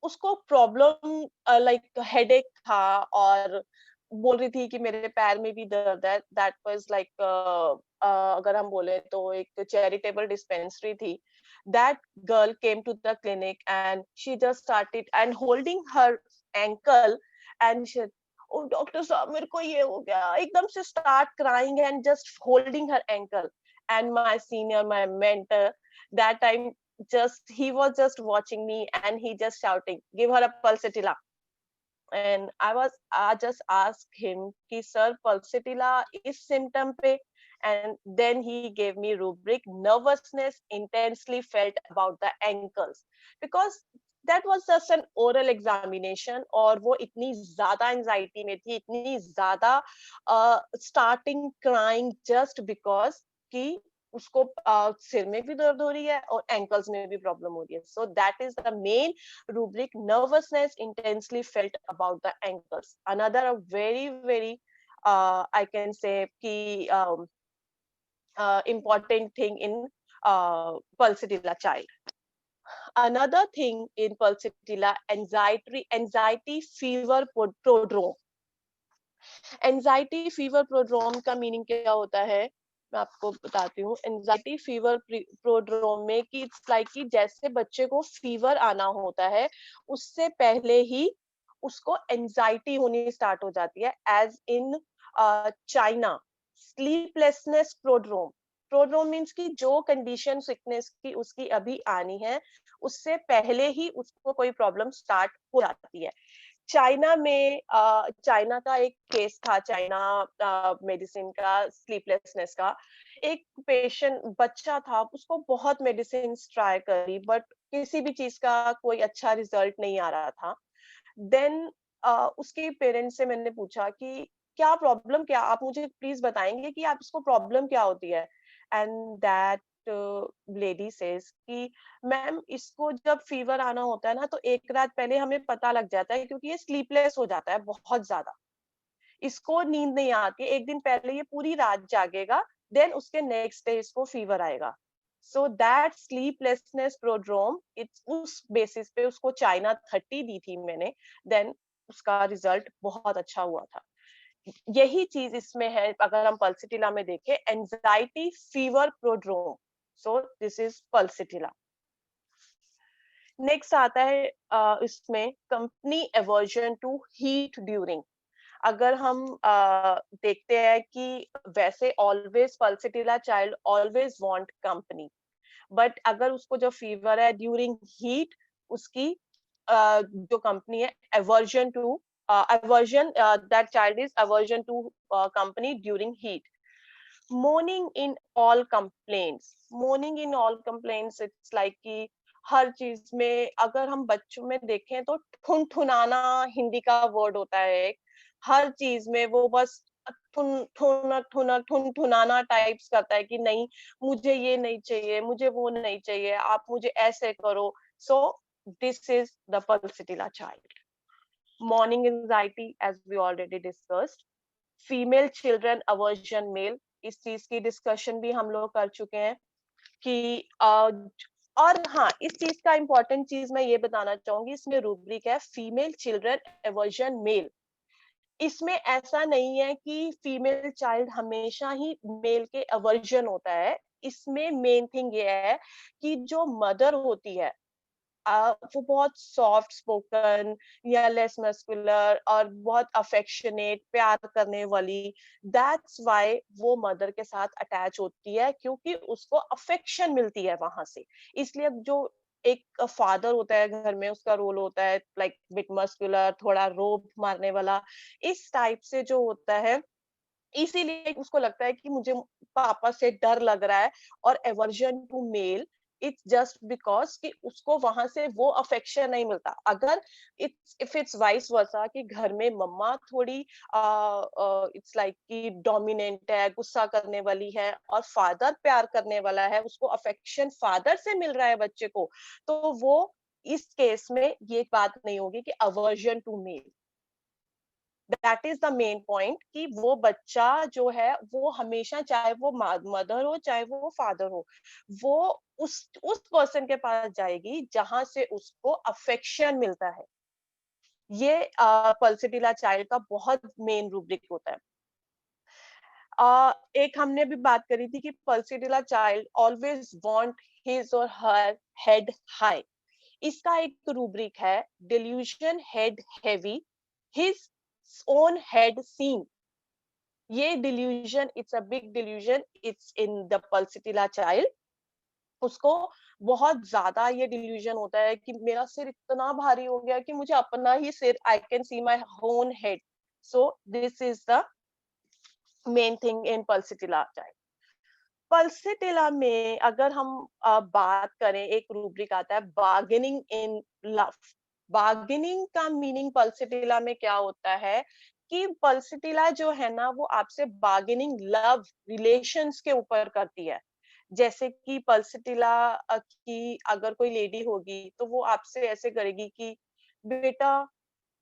उसको problem like headache था और बोल रही थी कि मेरे पैर में भी दर्द है. दैट वाज लाइक अगर हम बोले तो एक चैरिटेबल डिस्पेंसरी थी. That girl came to the clinic and she just started and holding her ankle and oh doctor साहब मेरे को ये हो गया, एकदम से start crying and just holding her ankle. And my senior, my mentor, that time he was just watching me and he just shouting, give her a pulsatilla. And I just asked him ki sir pulsatilla is symptom pe, and then he gave me rubric nervousness intensely felt about the ankles, because that was just an oral examination. और वो इतनी ज्यादा anxiety में थी, इतनी ज्यादा starting crying just because कि उसको सिर में भी दर्द हो रही है और एंकल्स में भी प्रॉब्लम हो रही है. सो that is the main rubric, nervousness intensely felt about the ankles. Another very very I can से कि important thing in pulsatilla child. Another thing in pulsatilla, anxiety fever prodrome. Anxiety fever prodrome का meaning क्या होता है मैं आपको बताती हूँ. एंजाइटी फीवर प्रोड्रोम में कि इट्स लाइक कि जैसे बच्चे को फीवर आना होता है उससे पहले ही उसको एंजाइटी होनी स्टार्ट हो जाती है. As in China, sleeplessness prodrome. Prodrome means कि जो कंडीशन सिकनेस की उसकी अभी आनी है उससे पहले ही उसको कोई प्रॉब्लम स्टार्ट हो जाती है. चाइना में चाइना का एक केस था, चाइना मेडिसिन का स्लीपलेसनेस का. एक पेशेंट बच्चा था, उसको बहुत मेडिसिन ट्राई करी बट किसी भी चीज का कोई अच्छा रिजल्ट नहीं आ रहा था. देन उसके पेरेंट्स से मैंने पूछा कि क्या प्रॉब्लम, क्या आप मुझे प्लीज बताएंगे कि आप इसको प्रॉब्लम क्या होती है. एंड दैट लेडी सेज कि मैम इसको जब फीवर आना होता है ना तो एक रात पहले हमें पता लग जाता है, क्योंकि ये स्लीपलेस हो जाता है बहुत ज्यादा, इसको नींद नहीं आती, एक दिन पहले ये पूरी रात जागेगा, देन उसके नेक्स्ट डे इसको फीवर आएगा। So that sleeplessness prodrome, it's उस बेसिस पे उसको चाइना 30 दी थी मैंने, देन उसका रिजल्ट बहुत अच्छा हुआ था। यही चीज इसमें है, अगर हम पल्सिटिला में देखें, anxiety fever prodrome, so this is pulsatilla. Next आता है इसमें company aversion to heat during. अगर हम देखते हैं कि वैसे always pulsatilla child always want company, but अगर उसको जो फीवर है ड्यूरिंग हीट, उसकी जो कंपनी है aversion to aversion, that child is aversion to company during heat. Mourning in all complaints, mourning in all complaints, it's like कि हर चीज में अगर हम बच्चों में देखें तो ठुनठुनाना हिंदी का वर्ड होता है एक, हर चीज में वो बस ठुन ठुनक ठुनक ठुनठुनाना टाइप्स करता है कि नहीं मुझे ये नहीं चाहिए, मुझे वो नहीं चाहिए, आप मुझे ऐसे करो। सो this is the pulsatilla child. Morning anxiety, as we already discussed. Female children aversion male, इस चीज की डिस्कशन भी हम लोग कर चुके हैं कि और हाँ, इस चीज का इम्पोर्टेंट चीज मैं ये बताना चाहूंगी, इसमें रूब्रिक है फीमेल चिल्ड्रन एवर्जन मेल। इसमें ऐसा नहीं है कि फीमेल चाइल्ड हमेशा ही मेल के एवर्जन होता है। इसमें मेन थिंग ये है कि जो मदर होती है वो बहुत सॉफ्ट स्पोकन या लेस मस्कुलर और बहुत अफेक्शनेट प्यार करने वाली, दैट्स व्हाई वो मदर के साथ अटैच होती है, क्योंकि उसको अफेक्शन मिलती है वहां से। इसलिए जो एक फादर होता है घर में, उसका रोल होता है लाइक बिट मस्कुलर, थोड़ा रोब मारने वाला, इस टाइप से जो होता है, इसीलिए उसको लगता है कि मुझे पापा से डर लग रहा है। और aversion to male, it's just because कि उसको वहां से वो अफेक्शन नहीं मिलता। अगर इफ इट्स वाइस वर्सा कि घर में मम्मा थोड़ी इट्स लाइक कि डोमिनेंट है, गुस्सा करने वाली है, और फादर प्यार करने वाला है, उसको अफेक्शन फादर से मिल रहा है बच्चे को, तो वो इस केस में ये बात नहीं होगी कि aversion to male. That is the main point कि वो बच्चा जो है वो हमेशा, चाहे वो मदर हो चाहे वो फादर हो, वो उस पर्सन के पास जाएगी जहां से उसको अफेक्शन मिलता है। ये पल्सिटिला चाइल्ड का बहुत मेन रूब्रिक होता है। एक हमने भी बात करी थी कि pulsatilla child always want his और हर हेड हाई। इसका एक रूब्रिक है delusion head heavy, his own head seen. ये delusion, it's a big delusion, it's in the pulsatilla child. उसको बहुत ज्यादा ये डिल्यूजन होता है कि मेरा सिर इतना भारी हो गया कि मुझे अपना ही सिर, I can see my own head. So this is the main thing in pulsatilla child. Pulsatilla में अगर हम बात करें, एक रूब्रिक आता है बार्गेनिंग इन लव। बार्गेनिंग का मीनिंग पल्सिटिला में क्या होता है कि पल्सिटिला जो है ना वो आपसे बार्गेनिंग लव रिलेशंस के ऊपर करती है। जैसे कि पल्सिटिला की अगर कोई लेडी होगी तो वो आपसे ऐसे करेगी कि बेटा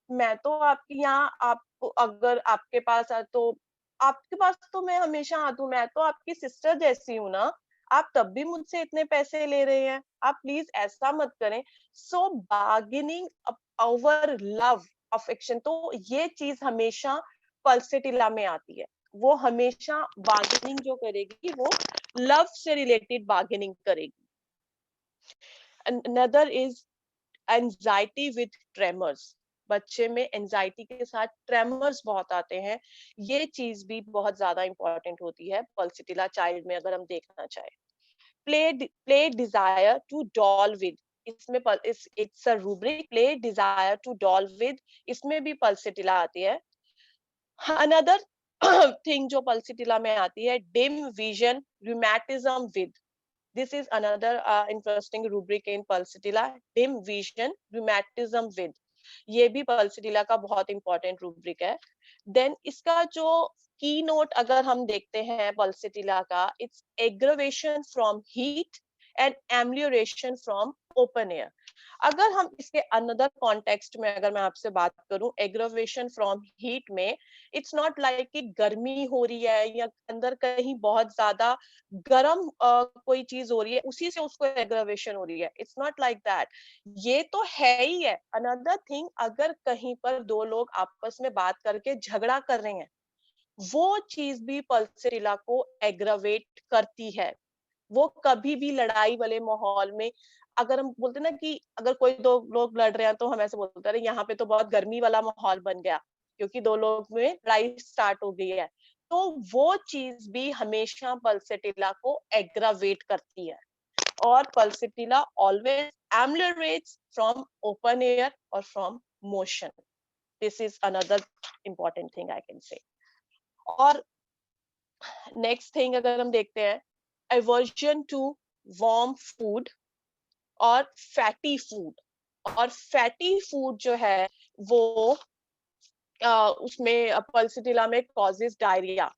मैं तो आपके यहाँ, आप अगर आपके पास है तो आपके पास तो मैं हमेशा आती हूँ, मैं तो आपकी सिस्टर जैसी हूँ ना, आप तब भी मुझसे इतने पैसे ले रहे हैं, आप प्लीज ऐसा मत करें। सो बार्गेनिंग ओवर लव अफेक्शन, तो ये चीज हमेशा पल्सिटिला में आती है। वो हमेशा बार्गेनिंग जो करेगी वो लव से रिलेटेड बार्गेनिंग करेगी। Another is anxiety with tremors. बच्चे में एंजाइटी के साथ ट्रेमर्स बहुत आते हैं। ये चीज भी बहुत ज्यादा इंपॉर्टेंट होती है पल्सिटिला चाइल्ड में, अगर हम देखना चाहें। Play desire to doll with, इसमें it's a rubric play desire to doll with, इसमें भी पल्सिटिला आती है। अनदर थिंग जो पल्सिटिला में आती है, dim vision rheumatism with, this is another interesting rubric in pulsatilla, dim vision rheumatism with, ये भी पल्सिटिला का बहुत इंपॉर्टेंट रूब्रिक है। देन इसका जो की नोट अगर हम देखते हैं पल्सिटिला का, it's aggravation from heat and amelioration from open air. अगर हम इसके अनदर कॉन्टेक्स्ट में अगर मैं आपसे बात करूं, एग्रवेशन फ्रॉम हीट में इट्स नॉट लाइक कि गर्मी हो रही है या अंदर कहीं बहुत ज्यादा गर्म कोई चीज हो रही है उसी से उसको एग्रवेशन हो रही है, इट्स नॉट लाइक दैट। ये तो है ही है। अनदर थिंग, अगर कहीं पर दो लोग आपस में बात करके झगड़ा कर रहे हैं, वो चीज भी पल्सिटिला को एग्रवेट करती है। वो कभी भी लड़ाई वाले माहौल में, अगर हम बोलते ना कि अगर कोई दो लोग लड़ रहे हैं तो हम ऐसे बोलते हैं यहाँ पे तो बहुत गर्मी वाला माहौल बन गया क्योंकि दो लोग में लड़ाई स्टार्ट हो गई है, तो वो चीज भी हमेशा पल्सिटिला को एग्रावेट करती है। और pulsatilla always ameliorates from open air और from motion. This is another important thing I can say. और नेक्स्ट थिंग अगर हम देखते हैं, aversion to warm food और फैटी फूड। और फैटी फूड जो है वो उसमें पल्सिटिला में कॉजेज डायरिया।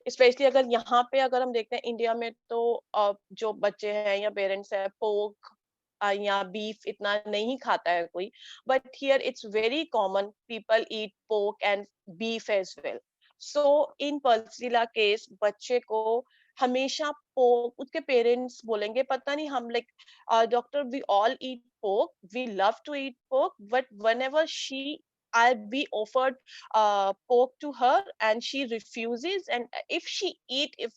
स्पेशली अगर यहाँ पे अगर हम देखते हैं इंडिया में, तो जो बच्चे हैं या पेरेंट्स हैं, पोर्क या बीफ इतना नहीं खाता है कोई, but here it's very common, people eat pork and beef as well. So in pulsatilla case बच्चे को हमेशा पोर्क, उसके पेरेंट्स बोलेंगे पता नहीं हम like doctor we all eat pork, we love to eat pork, but whenever she I'll be offered pork to her and she refuses, and if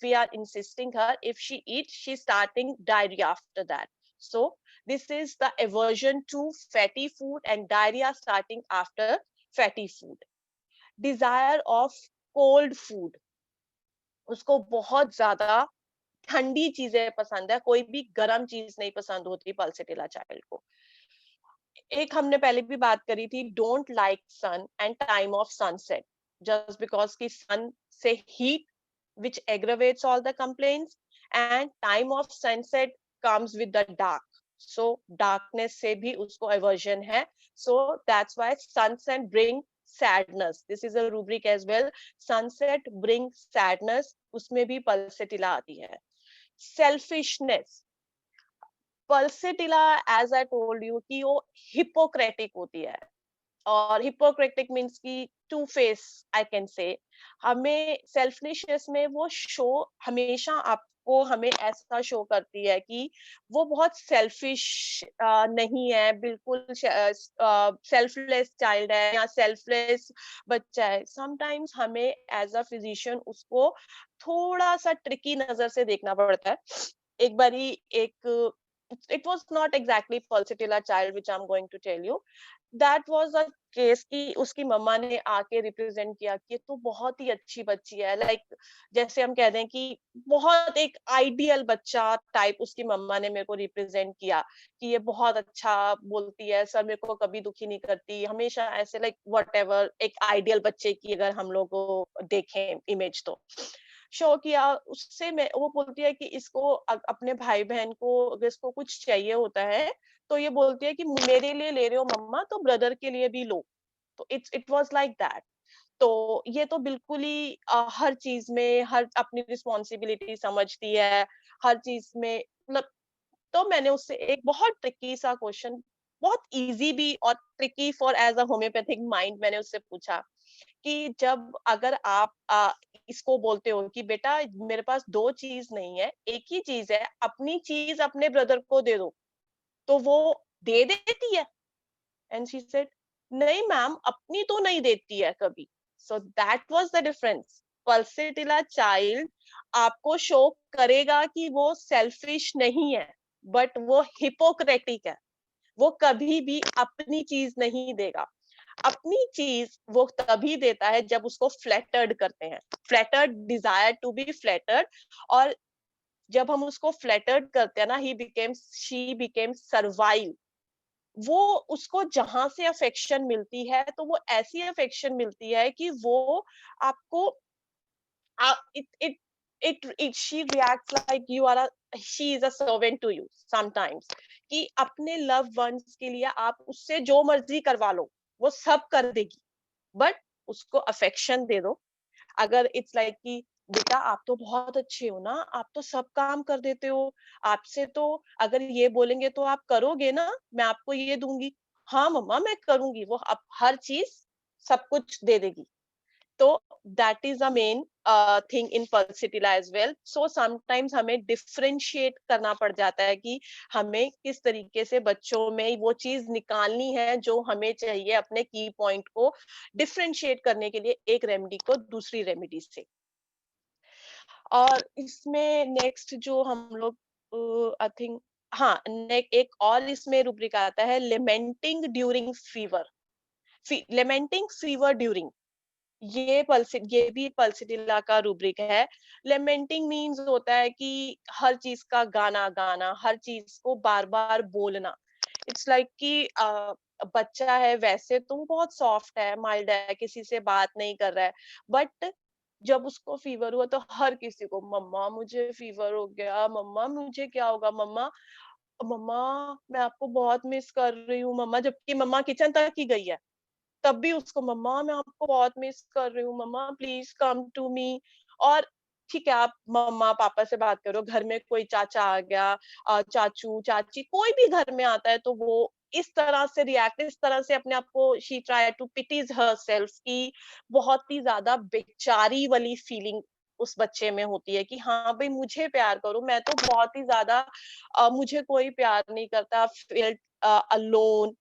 we are insisting her, if she eats, she's starting diarrhea after that. So this is the aversion to fatty food and diarrhea starting after fatty food. Desire of cold food, उसको बहुत ज्यादा ठंडी चीजें पसंद है, कोई भी गर्म चीज नहीं पसंद होती पल्सिटिला चाइल्ड को। एक हमने पहले भी बात करी थी, don't like sun and time of sunset, just because की सन से heat which aggravates all the complaints, and time of sunset comes with the dark, so darkness से भी उसको aversion है, so that's why sunset bring sadness, this is a rubric as well, sunset bring sadness, उसमें भी pulsatilla आती है। selfishness, pulsatilla as I told you कि वो हिपोक्रेटिक होती है, और हिपोक्रेटिक मीन्स की two face I can say. हमें सेल्फिशनेस में वो शो हमेशा आपको हमें ऐसा शो करती है कि वो बहुत सेल्फिश नहीं है, बिल्कुल सेल्फलेस चाइल्ड है या सेल्फलेस बच्चा है। समटाइम्स हमें एज अ फिजिशियन उसको थोड़ा सा ट्रिकी नजर से देखना पड़ता है। एक बारी एक it was not exactly pulsatilla child which I'm going to tell you, that was a case की उसकी मम्मा ने आके रिप्रेजेंट किया कि तो बहुत ही अच्छी बच्ची है, लाइक जैसे हम कह दें कि बहुत एक आइडियल बच्चा टाइप उसकी मम्मा ने मेरे को रिप्रेजेंट किया कि ये बहुत अच्छा बोलती है, सर मेरे को कभी दुखी नहीं करती, हमेशा ऐसे लाइक व्हाटएवर, एक आइडियल बच्चे की अगर हम लोग देखें इमेज तो शो किया। उससे मैं वो बोलती है कि इसको अपने भाई बहन को अगर इसको कुछ चाहिए होता है तो ये बोलती है कि मेरे लिए ले रहे हो मम्मा तो ब्रदर के लिए भी लो, तो इट वाज लाइक दैट। तो ये तो बिल्कुल ही हर चीज में हर अपनी रिस्पॉन्सिबिलिटी समझती है, हर चीज में मतलब। तो मैंने उससे एक बहुत ट्रिकी सा क्वेश्चन, बहुत इजी भी और tricky for as a homeopathic mind, मैंने उससे पूछा कि जब अगर आप इसको बोलते हो कि बेटा मेरे पास दो चीज नहीं है, एक ही चीज है, अपनी चीज अपने ब्रदर को दे दो, तो वो दे देती है? एंड शी सेड नहीं मैम, अपनी तो नहीं देती है कभी। सो that was the difference. Pulsatilla child आपको शो करेगा कि वो सेल्फिश नहीं है, बट वो हिपोक्रेटिक है, वो कभी भी अपनी चीज नहीं देगा। अपनी चीज वो तभी देता है जब उसको फ्लैटर्ड करते हैं, flattered, desire to be flattered. और जब हम उसको फ्लैटर्ड करते हैं ना, शी बिकेम सर्वाइव। वो उसको जहां से अफेक्शन मिलती है तो वो ऐसी अफेक्शन मिलती है कि वो आपको she reacts like she is a servant to you sometimes, कि अपने लव वंस के लिए आप उससे जो मर्जी करवा लो वो सब कर देगी, बट उसको अफेक्शन दे दो, अगर इट्स लाइक कि बेटा आप तो बहुत अच्छे हो ना, आप तो सब काम कर देते हो, आपसे तो अगर ये बोलेंगे तो आप करोगे ना, मैं आपको ये दूंगी, हाँ मम्मा मैं करूंगी, वो अब हर चीज सब कुछ दे देगी। तो that is the main thing in pulsatilla as well. So sometimes हमें डिफरेंशिएट करना पड़ जाता है कि हमें किस तरीके से बच्चों में वो चीज निकालनी है जो हमें चाहिए अपने की पॉइंट को डिफरेंशिएट करने के लिए एक रेमेडी को दूसरी रेमेडी से। और इसमें नेक्स्ट जो हम लोग आई थिंक, हाँ एक और इसमें रूब्रिक आता है lamenting during fever. Lamenting fever during, ये भी पल्सिटिला का रूब्रिक है। लेमेंटिंग मीन्स होता है कि हर चीज का गाना गाना, हर चीज को बार बार बोलना। इट्स लाइक कि बच्चा है, वैसे तो वो बहुत सॉफ्ट है, माइल्ड है, किसी से बात नहीं कर रहा है, बट जब उसको फीवर हुआ तो हर किसी को, मम्मा मुझे फीवर हो गया, मम्मा मुझे क्या होगा, मम्मा मम्मा मैं आपको बहुत मिस कर रही हूँ मम्मा, जबकि मम्मा किचन तक ही गई है तब भी उसको, मम्मा मैं आपको बहुत मिस कर रही हूँ, मम्मा प्लीज कम टू मी। और ठीक है आप मम्मा पापा से बात करो, घर में कोई चाचा आ गया, चाचू चाची कोई भी घर में आता है तो वो इस तरह से रिएक्ट, इस तरह से अपने आप को शी ट्राई टू पिटीज हरसेल्फ की बहुत ही ज्यादा बेचारी वाली फीलिंग उस बच्चे में होती है कि हाँ भाई मुझे प्यार करो, मैं तो बहुत ही ज्यादा मुझे कोई प्यार नहीं करता, फील अलोन,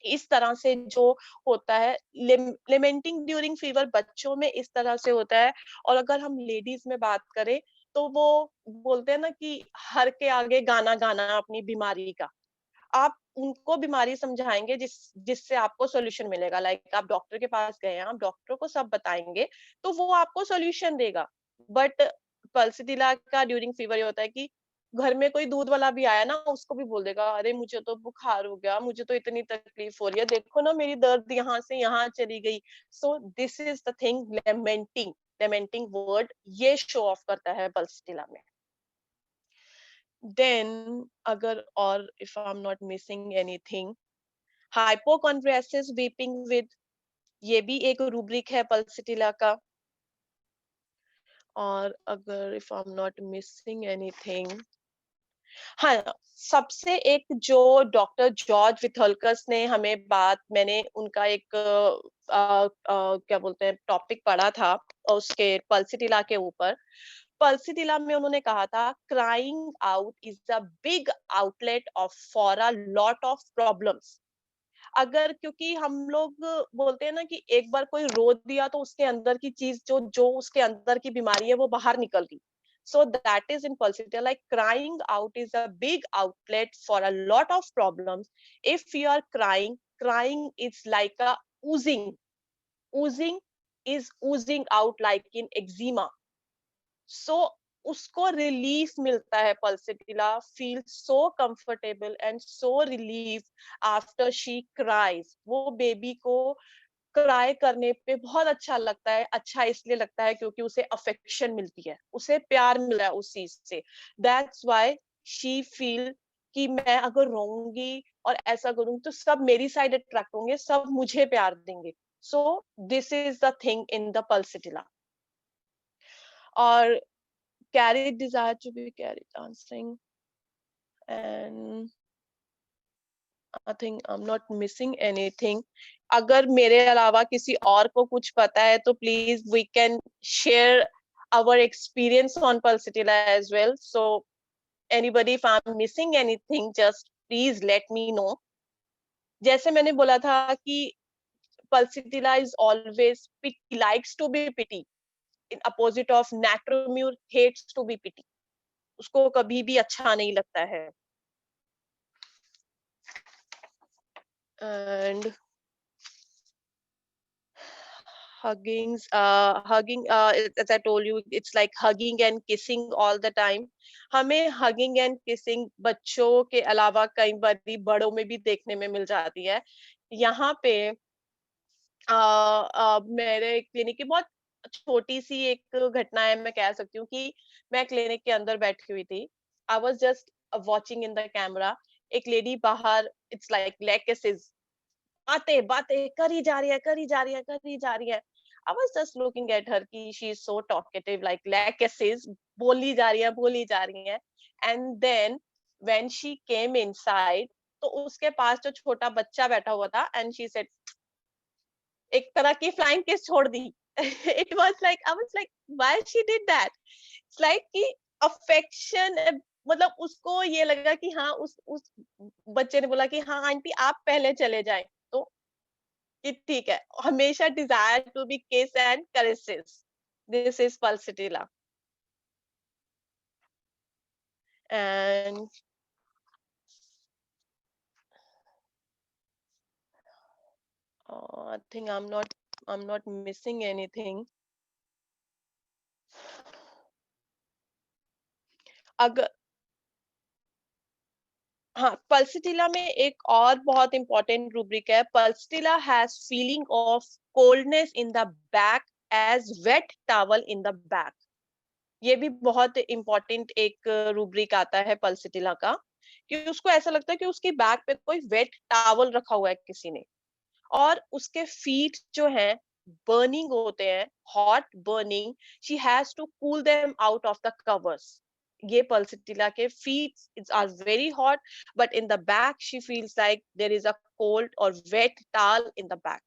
इस तरह से जो होता है। लेमेंटिंग ड्यूरिंग फीवर बच्चों में इस तरह से होता है। और अगर हम लेडीज में बात करें तो वो बोलते हैं ना कि हर के आगे गाना गाना अपनी बीमारी का, आप उनको बीमारी समझाएंगे जिससे आपको सॉल्यूशन मिलेगा। लाइक आप डॉक्टर के पास गए हैं, आप डॉक्टर को सब बताएंगे तो वो आपको सॉल्यूशन देगा। बट पल्सिटिला का ड्यूरिंग फीवर ये होता है कि घर में कोई दूध वाला भी आया ना, उसको भी बोल देगा अरे मुझे तो बुखार हो गया, मुझे तो इतनी तकलीफ हो रही है, देखो ना मेरी दर्द यहाँ से यहाँ चली गई। सो this is the thing lamenting, lamenting word ये शो ऑफ करता है पल्सिटिला में। देन अगर और if I am not missing anything, hypochondriasis weeping with, ये भी एक रूब्रिक है पल्सिटिला का। और अगर if I am not missing anything, हाँ सबसे एक जो डॉक्टर जॉर्ज विथोल्कस ने हमें बात, मैंने उनका एक क्या बोलते हैं टॉपिक पढ़ा था उसके पल्सिटिला के ऊपर। पल्सिटिला में उन्होंने कहा था crying out is a big outlet of for a lot of problems. अगर क्योंकि हम लोग बोलते हैं ना कि एक बार कोई रो दिया तो उसके अंदर की चीज जो जो उसके अंदर की बीमारी है वो बाहर निकल गई। So that is in Pulsatilla, like crying out is a big outlet for a lot of problems. If you are crying, crying is like a oozing. Oozing is oozing out like in eczema. So उसको relief मिलता है, pulsatilla feel so comfortable and so relief after she cries. वो baby को cry करने पे बहुत अच्छा लगता है। अच्छा इसलिए लगता है क्योंकि उसे अफेक्शन मिलती है, उसे प्यार मिला है उस चीज से। दैट्स व्हाई शी फील कि मैं अगर रोऊंगी और ऐसा करूंगी तो सब मेरी साइड अट्रैक्ट होंगे, सब मुझे प्यार देंगे। सो this is the thing in the pulsatilla. और carried desire to be carried dancing, and I think I'm not missing anything. अगर मेरे अलावा किसी और को कुछ पता है तो please we can share our experience on pulsatilla as well. So anybody, if I'm missing anything, just please let me know. जैसे मैंने बोला था कि pulsatilla is always pity, likes to be pity, in opposite of natromure hates to be pity. उसको कभी भी अच्छा नहीं लगता है। And hugging, as I told you, it's like hugging and kissing all the time. हमें hugging and kissing बच्चों के अलावा कई बार बड़ों में भी देखने में मिल जाती है। यहाँ पे मेरे क्लिनिक की बहुत छोटी सी एक घटना है, मैं कह सकती हूँ कि मैं क्लिनिक के अंदर बैठी हुई थी। I was just watching in the camera. एक लेडी बाहर, इट्स लाइक लेग किसेस, बातें बातें करी जा रही है, करी जा रही है, करी जा रही है। I was just looking at her कि she is so talkative, like kisses, बोली जा रही है. And then when she came inside, तो उसके पास जो छोटा बच्चा बैठा हुआ था, and she said, एक तरह की flying kiss छोड़ दी. It was like, I was like, why she did that? It's like कि affection, मतलब उसको ये लगा कि हाँ उस बच्चे ने बोला कि हाँ आंटी आप पहले चले जाएं, तो कि ठीक है. हमेशा desire to be kiss and caresses. This is Pulsatilla. And I think I'm not missing anything. अगर हाँ, पल्सिटिला में एक और बहुत इंपॉर्टेंट रूब्रिक है. Pulsatilla has feeling of coldness in the back as wet towel in the back. ये भी बहुत इंपॉर्टेंट एक रूब्रिक आता है पल्सिटिला का, कि उसको ऐसा लगता है कि उसकी बैक पे कोई वेट टॉवल रखा हुआ है किसी ने, और उसके फीट जो हैं बर्निंग होते हैं, hot burning. She has to cool them out of the covers. ये पल्सिटिला के feet are very hot, but in the back she feels like there is a cold or wet towel in the back.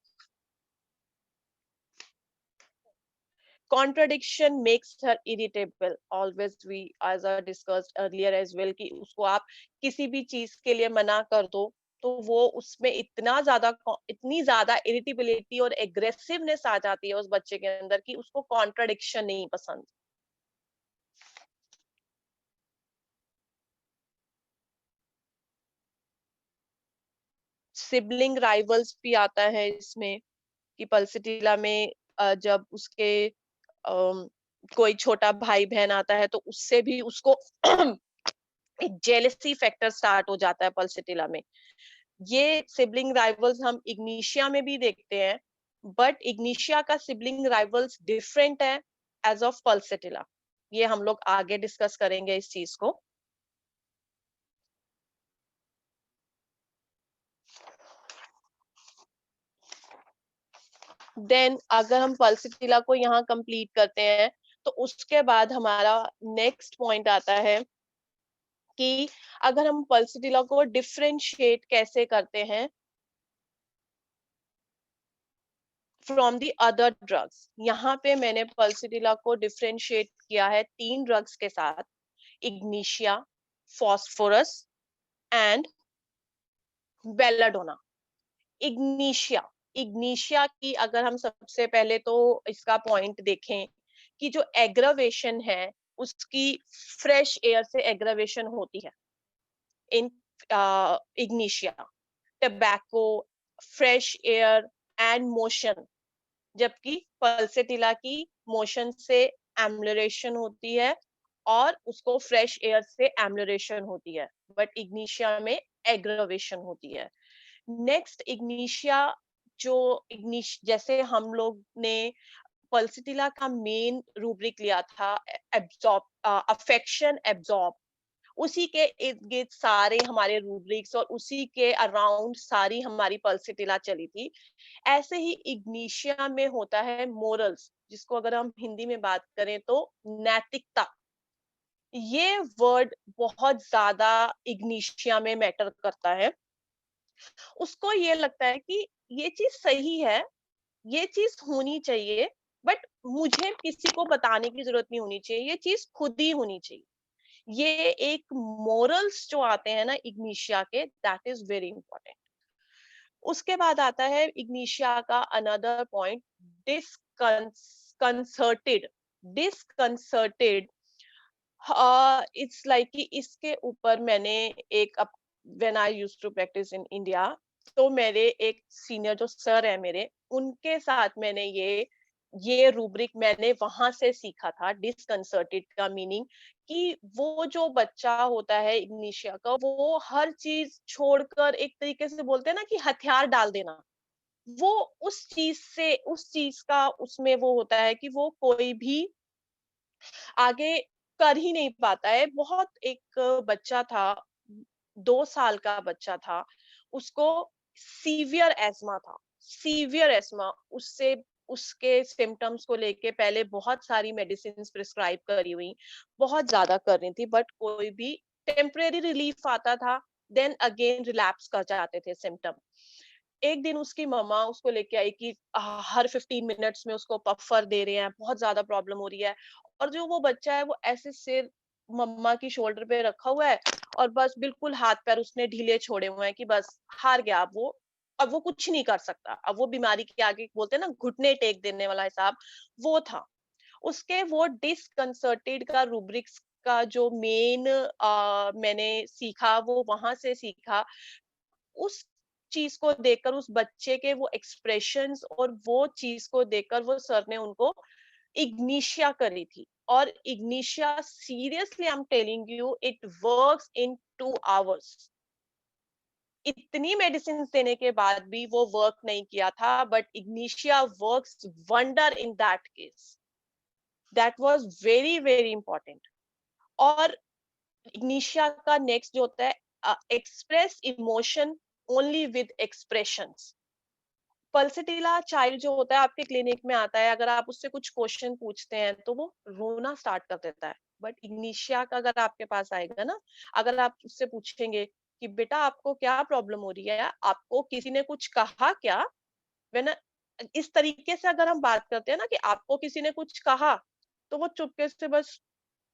Contradiction makes her irritable. Always, we as I discussed earlier as well, कि उसको आप किसी भी चीज के लिए मना कर दो तो वो उसमें इतनी ज्यादा इरिटेबिलिटी और एग्रेसिवनेस आ जाती है उस बच्चे के अंदर कि उसको कॉन्ट्रडिक्शन नहीं पसंद. सिबलिंग राइवल्स भी आता है इसमें, कि पल्सिटिला में जब उसके कोई छोटा भाई बहन आता है तो उससे भी उसको एक जेलसी फैक्टर स्टार्ट हो जाता है पल्सिटिला में. ये सिबलिंग राइवल्स हम इग्निशिया में भी देखते हैं, बट इग्निशिया का सिबलिंग राइवल्स डिफरेंट है एज ऑफ पल्सिटिला. ये हम लोग आगे डिस्कस करेंगे इस चीज को. देन अगर हम पल्सिटिला को यहाँ कंप्लीट करते हैं तो उसके बाद हमारा नेक्स्ट पॉइंट आता है कि अगर हम पल्सिटिला को डिफरेंशिएट कैसे करते हैं फ्रॉम दी अदर ड्रग्स. यहाँ पे मैंने पल्सिटिला को डिफरेंशिएट किया है 3 ड्रग्स के साथ: Ignatia, phosphorus and belladonna. Ignatia की अगर हम सबसे पहले तो इसका पॉइंट देखें कि जो एग्रावेशन है उसकी फ्रेश एयर से एग्रावेशन होती है in ignatia. Tobacco, fresh air and motion, जबकि पल्सिटिला की मोशन से एम्लोरेशन होती है और उसको फ्रेश एयर से एम्लोरेशन होती है, बट इग्निशिया में एग्रावेशन होती है. नेक्स्ट इग्निशिया जैसे हम लोग ने पल्सिटिला का मेन रूब्रिक लिया था अफेक्शन एब्जॉर्ब, उसी के इर्द गिर्द सारे हमारे रूब्रिक्स और उसी के अराउंड सारी हमारी पल्सिटिला चली थी. ऐसे ही इग्निशिया में होता है मोरल्स, जिसको अगर हम हिंदी में बात करें तो नैतिकता. ये वर्ड बहुत ज्यादा इग्निशिया में मैटर करता है. उसको ये लगता है कि ये चीज सही है, ये चीज होनी चाहिए, बट मुझे किसी को बताने की जरूरत नहीं होनी चाहिए, ये चीज खुद ही होनी चाहिए. ये एक मोरल्स जो आते हैं ना इग्निशिया के, दैट इज वेरी इंपॉर्टेंट. उसके बाद आता है इग्निशिया का another point, disconcerted. Disconcerted it's like कि इसके ऊपर मैंने एक when I used to practise in India, तो मेरे एक सीनियर जो सर है मेरे, उनके साथ मैंने ये रूब्रिक मैंने वहां से सीखा था. डिसकंसर्टेड का मीनिंग कि वो जो बच्चा होता है इग्निशिया का, वो हर चीज छोड़कर, एक तरीके से बोलते हैं ना कि हथियार डाल देना, वो उस चीज का उसमें वो होता है कि वो कोई भी आगे कर ही नहीं पाता है. बहुत एक बच्चा था, 2 साल का बच्चा था, उसको सीवियर एस्मा था. सीवियर एस्मा, उसके सिम्टम्स को लेके पहले बहुत सारी मेडिसिन प्रिस्क्राइब करी हुई, बहुत ज्यादा कर रही थी, बट कोई भी टेम्परेरी रिलीफ आता था, देन अगेन रिलैप्स कर जाते थे सिम्टम। एक दिन उसकी मम्मा उसको लेके आई कि हर 15 मिनट्स में उसको पफर दे रहे हैं, बहुत ज्यादा प्रॉब्लम हो रही है, और जो वो बच्चा है वो ऐसे सिर मम्मा की शोल्डर पे रखा हुआ है और बस बिल्कुल हाथ पैर उसने ढीले छोड़े हुए हैं कि बस हार गया अब वो, अब वो कुछ नहीं कर सकता, अब वो बीमारी के आगे बोलते हैं ना घुटने टेक देने वाला हिसाब, वो था। उसके वो डिसकंसर्टेड का रूब्रिक्स का जो मेन मैंने सीखा वो वहां से सीखा। उस चीज को देखकर उस बच्चे के वो एक्सप्रेशंस और वो चीज को देखकर वो सर ने उनको इग्निशिया करी थी। और Ignatia seriously I am telling you it works in 2 hours. इतनी मेडिसिन देने के बाद भी वो वर्क नहीं किया था, but Ignatia works wonder in that case. That was very very important. और इग्निशिया का नेक्स्ट जो होता है express emotion only with expressions. Pulsatilla child जो होता है आपके क्लिनिक में आता है, अगर आप उससे कुछ क्वेश्चन पूछते हैं तो वो रोना स्टार्ट कर देता है। बट इग्निशिया का अगर आपके पास आएगा ना, अगर आप उससे पूछेंगे कि बेटा आपको क्या प्रॉब्लम हो रही है, आपको किसी ने कुछ कहा क्या, वेन इस तरीके से अगर हम बात करते हैं ना कि आपको किसी ने कुछ कहा, तो वो चुपके से बस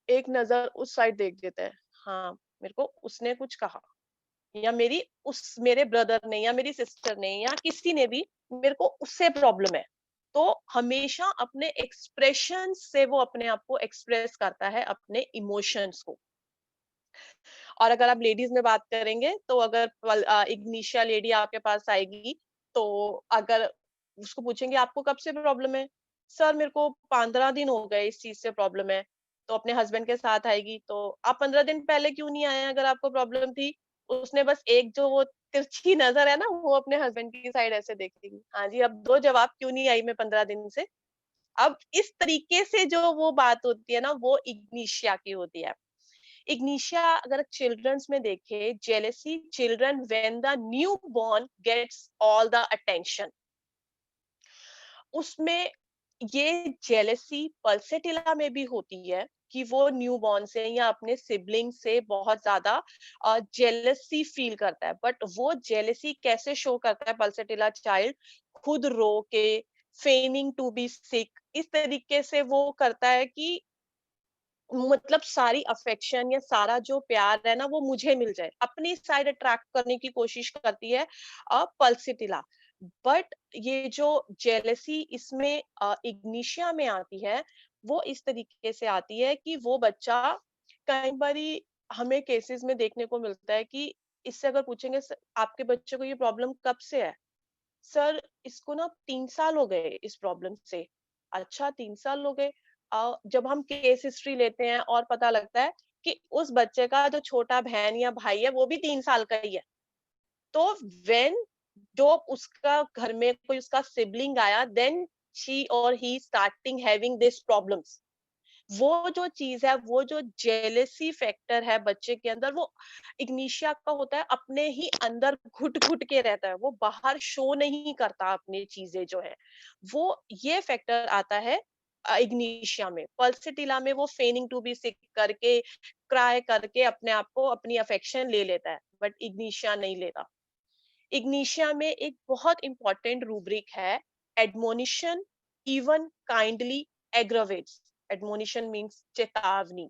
एक नजर उस साइड देख देता है, हाँ मेरे को उसने कुछ कहा, या मेरे ब्रदर ने या मेरी सिस्टर ने या किसी ने भी मेरे को उससे प्रॉब्लम है। तो हमेशा अपने एक्सप्रेशन से वो अपने आप को एक्सप्रेस करता है, अपने इमोशंस को। और अगर आप लेडीज में बात करेंगे तो अगर इग्निशिया लेडी आपके पास आएगी, तो अगर उसको पूछेंगे आपको कब से प्रॉब्लम है, सर मेरे को 15 दिन हो गए इस चीज से प्रॉब्लम है। तो अपने हस्बैंड के साथ आएगी, तो आप 15 दिन पहले क्यों नहीं आए अगर आपको प्रॉब्लम थी। उसने बस एक जो वो तिरछी नजर है ना, वो अपने हस्बैंड की साइड ऐसे देखेगी, हाँ जी अब दो जवाब, क्यों नहीं आई मैं 15 दिन से। अब इस तरीके से जो वो बात होती है ना, वो इग्निशिया की होती है। इग्निशिया अगर चिल्ड्रंस में देखे, jealousy children when the new born gets all the attention, उसमें ये जेलेसी पल्सेटिला में भी होती है कि वो न्यू बॉर्न से या अपने सिबलिंग से बहुत ज्यादा जेलेसी फील करता है। बट वो जेलेसी कैसे शो करता है पल्सेटिला चाइल्ड, खुद रो के, फेनिंग टू बी सिक, इस तरीके से वो करता है कि मतलब सारी अफेक्शन या सारा जो प्यार है ना वो मुझे मिल जाए, अपनी साइड अट्रैक्ट करने की कोशिश करती है पल्सिटिला। बट ये जो जेलेसी इसमें इग्निशिया में आती है, वो इस तरीके से आती है कि वो बच्चा कई बारी हमें केसेस में देखने को मिलता है कि इससे अगर पूछेंगे आपके बच्चे को ये प्रॉब्लम कब से है, सर इसको ना 3 साल हो गए इस प्रॉब्लम से। अच्छा 3 साल हो गए। जब हम केस हिस्ट्री लेते हैं और पता लगता है कि उस बच्चे का जो छोटा बहन या भाई है वो भी 3 साल का ही है। तो व्हेन जो उसका घर में कोई उसका सिबलिंग आया, देन शी और ही स्टार्टिंग हैविंग दिस प्रॉब्लम्स। वो जो चीज है, वो जो जेलेसी फैक्टर है बच्चे के अंदर, वो इग्निशिया का होता है, अपने ही अंदर घुट घुट के रहता है, वो बाहर शो नहीं करता अपनी चीजें जो है। वो ये फैक्टर आता है इग्निशिया में। पल्सिटिला में वो फेनिंग टू बी सिक करके, क्राई करके अपने आप को अपनी अफेक्शन ले लेता है, बट इग्निशिया नहीं लेता। इग्निशिया में एक बहुत इंपॉर्टेंट रूब्रिक है, admonition even kindly aggravates. Admonition means चेतावनी।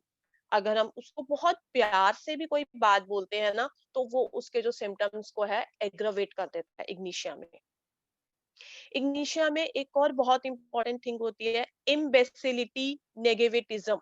अगर हम उसको बहुत प्यार से भी कोई बात बोलते हैं ना, तो वो उसके जो सिम्टम्स को है एग्रवेट कर देता है इग्निशिया में। इग्निशिया में एक और बहुत इंपॉर्टेंट थिंग होती है, इम्बेसिलिटी नेगेटिविज्म।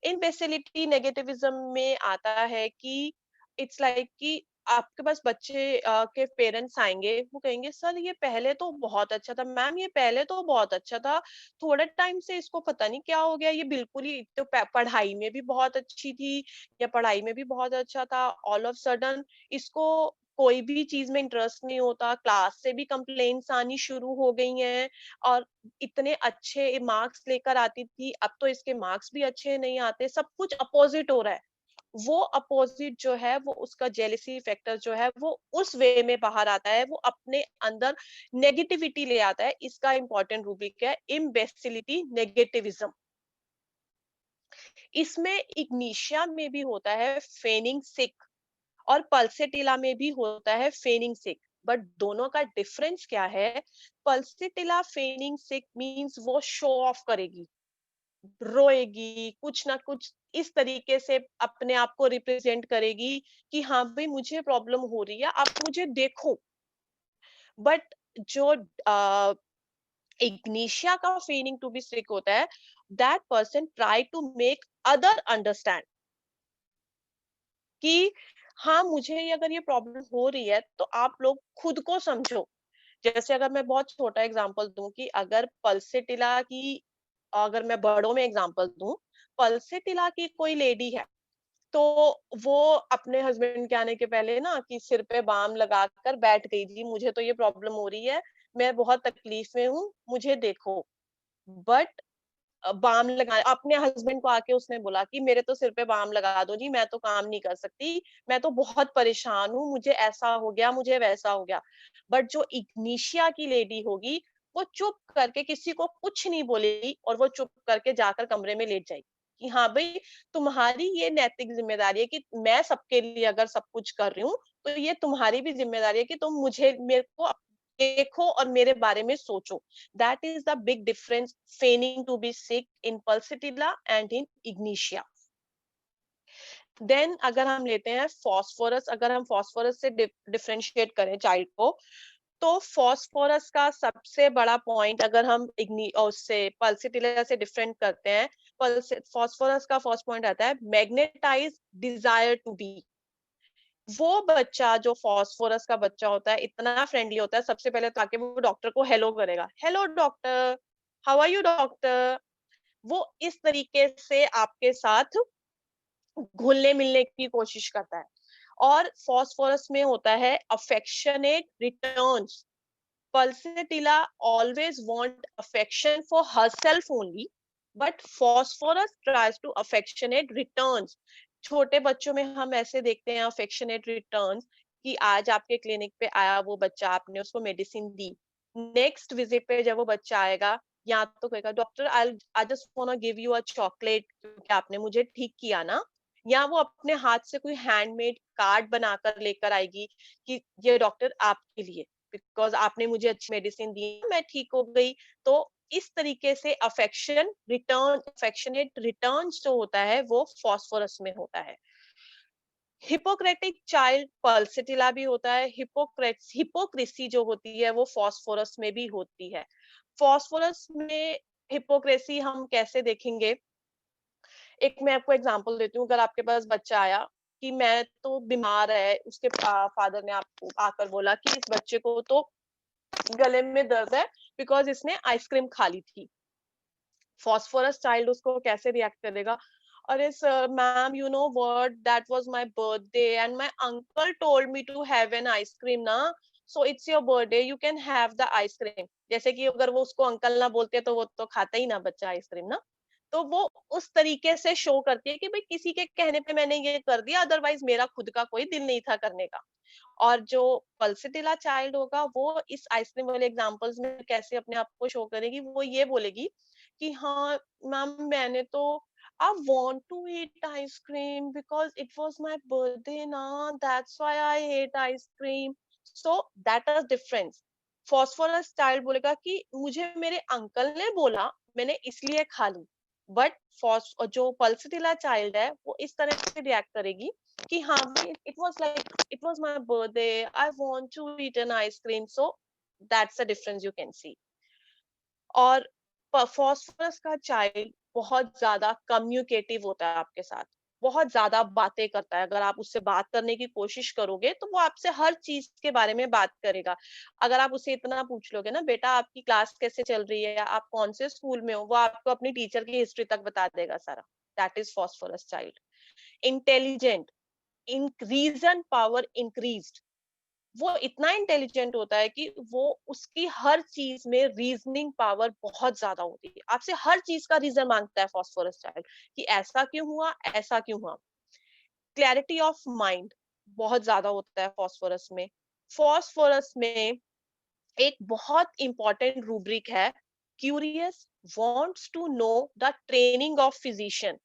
इम्बेसिलिटी नेगेटिविज्म में आता है कि इट्स लाइक कि आपके पास बच्चे के पेरेंट्स आएंगे, वो कहेंगे सर ये पहले तो बहुत अच्छा था, मैम ये पहले तो बहुत अच्छा था, थोड़े टाइम से इसको पता नहीं क्या हो गया, ये बिल्कुल ही तो पढ़ाई में भी बहुत अच्छी थी, या पढ़ाई में भी बहुत अच्छा था, ऑल ऑफ सडन इसको कोई भी चीज में इंटरेस्ट नहीं होता, क्लास से भी कंप्लेंट्स आनी शुरू हो गई हैं, और इतने अच्छे मार्क्स लेकर आती थी, अब तो इसके मार्क्स भी अच्छे नहीं आते, सब कुछ अपोजिट हो रहा है। वो अपोजिट जो है वो उसका जेलिसी फैक्टर जो है वो उस वे में बाहर आता है, वो अपने अंदर नेगेटिविटी ले आता है। इसका इंपॉर्टेंट रूब्रिक है इम्बेसिलिटी नेगेटिविज्म। इसमें इग्निशिया में भी होता है फेनिंग सिक, और पल्सेटिला में भी होता है फेनिंग सिक, बट दोनों का डिफरेंस क्या है? पल्सेटिला फेनिंग सिक मींस वो शो ऑफ करेगी, रोएगी, कुछ ना कुछ इस तरीके से अपने आप को रिप्रेजेंट करेगी कि हाँ भाई मुझे प्रॉब्लम हो रही है, आप मुझे देखो। बट जो इग्निशिया का feigning टू बी sick होता है, that person try to make other understand कि हाँ मुझे अगर ये प्रॉब्लम हो रही है तो आप लोग खुद को समझो। जैसे अगर मैं बहुत छोटा एग्जांपल दूं कि अगर पल्सेटिला की, अगर मैं बड़ों में एग्जांपल दूं, पल्सेटिला की कोई लेडी है तो वो अपने हस्बैंड के आने के पहले ना कि सिर पे बाम लगाकर बैठ गई, जी मुझे तो ये प्रॉब्लम हो रही है, मैं बहुत तकलीफ में हूँ, मुझे देखो। बट बाम लगा अपने हस्बैंड को आके उसने बोला कि मेरे तो सिर पे बाम लगा दो जी, मैं तो काम नहीं कर सकती, मैं तो बहुत परेशान हूँ, मुझे ऐसा हो गया, मुझे वैसा हो गया। बट जो इग्निशिया की लेडी होगी वो चुप करके किसी को कुछ नहीं बोलेगी, और वो चुप करके जाकर कमरे में लेट जाएगी कि हाँ भाई तुम्हारी ये नैतिक जिम्मेदारी है कि मैं सबके लिए अगर सब कुछ कर रही हूँ तो ये तुम्हारी भी जिम्मेदारी है कि तुम मुझे मेरे को देखो और मेरे बारे में सोचो। That is the big difference feigning to be sick in pulsatilla and in ignitia. Then अगर हम लेते हैं phosphorus, अगर हम phosphorus से डिफरेंशिएट करें चाइल्ड को, तो phosphorus का सबसे बड़ा पॉइंट अगर हम उससे पल्सिटिला से डिफरेंट करते हैं, phosphorus का फर्स्ट पॉइंट आता है मैग्नेटाइज डिजायर टू बी। वो बच्चा जो फॉस्फोरस का बच्चा होता है इतना फ्रेंडली होता है, सबसे पहले तो आके वो डॉक्टर को हेलो करेगा, hello doctor, how are you doctor. वो इस तरीके से आपके साथ घुलने मिलने की कोशिश करता है। और फॉस्फोरस में होता है affectionate returns. Pulsatilla always want affection for herself only, but phosphorus tries to affectionate returns. छोटे बच्चों में हम ऐसे देखते हैं affectionate returns कि आज आपके क्लिनिक पे आया वो बच्चा, आपने उसको मेडिसिन दी, नेक्स्ट विजिट पे जब वो बच्चा आएगा या तो कहेगा doctor I just want give you a chocolate क्योंकि आपने मुझे ठीक किया ना, या वो अपने हाथ से कोई हैंडमेड कार्ड बनाकर लेकर आएगी कि ये डॉक्टर आपके लिए, बिकॉज आपने मुझे अच्छी मेडिसिन दी, मैं ठीक हो गई। तो इस तरीके से अफेक्शनेट रिटर्न जो होता है वो फॉस्फोरस में होता है। हिपोक्रेटिक चाइल्ड पल्सिटिला भी होता है, हिपोक्रेसी जो होती है वो फॉस्फोरस में भी होती है। फॉस्फोरस में हिपोक्रेसी हम कैसे देखेंगे? एक मैं आपको एग्जांपल देती हूँ, अगर आपके पास बच्चा आया कि मैं तो बीमार है, उसके फादर ने आपको आकर बोला कि इस बच्चे को तो गले में दर्द है बिकॉज इसने आइसक्रीम खा ली थी। फॉस्फोरस चाइल्ड उसको कैसे रिएक्ट करेगा? अरे sir ma'am you know what, that was my birthday and my uncle told me to have an ice cream ना, so it's your birthday you can have the ice cream. जैसे कि अगर वो उसको अंकल ना बोलते तो वो तो खाता ही ना बच्चा आइसक्रीम ना। तो वो उस तरीके से शो करती है कि भाई किसी के कहने पे मैंने ये कर दिया, अदरवाइज मेरा खुद का कोई दिल नहीं था करने का। और जो पल्सिटिला चाइल्ड होगा वो इस आइसक्रीम वाले एग्जांपल्स में कैसे अपने आप को शो करेगी, वो ये बोलेगी कि हाँ मैम मैंने तो I want to eat ice cream because it was my birthday ना, that's why I ate ice cream. So that is difference. Phosphorus child बोलेगा कि मुझे मेरे अंकल ने बोला मैंने इसलिए खा ली। बट जो पल्सिटिला चाइल्ड है वो इस तरह से रिएक्ट करेगी कि हाँ it was like it was my birthday, I want to eat an ice cream. So that's the difference you can see. और फॉस्फोरस का चाइल्ड बहुत ज्यादा कम्युनिकेटिव होता है आपके साथ, बहुत ज्यादा बातें करता है। अगर आप उससे बात करने की कोशिश करोगे तो वो आपसे हर चीज के बारे में बात करेगा। अगर आप उसे इतना पूछ लोगे ना बेटा आपकी क्लास कैसे चल रही है, आप कौन से स्कूल में हो, वो आपको अपनी टीचर की हिस्ट्री तक बता देगा सारा। That is phosphorus child. Intelligent, in reason power increased. वो इतना इंटेलिजेंट होता है कि वो उसकी हर चीज में रीजनिंग पावर बहुत ज्यादा होती है, आपसे हर चीज का रीजन मांगता है फॉस्फोरस चाइल्ड कि ऐसा क्यों हुआ, ऐसा क्यों हुआ। क्लैरिटी ऑफ माइंड बहुत ज्यादा होता है फॉस्फोरस में। फॉस्फोरस में एक बहुत इंपॉर्टेंट रूब्रिक है, curious, wants to know the training of physician.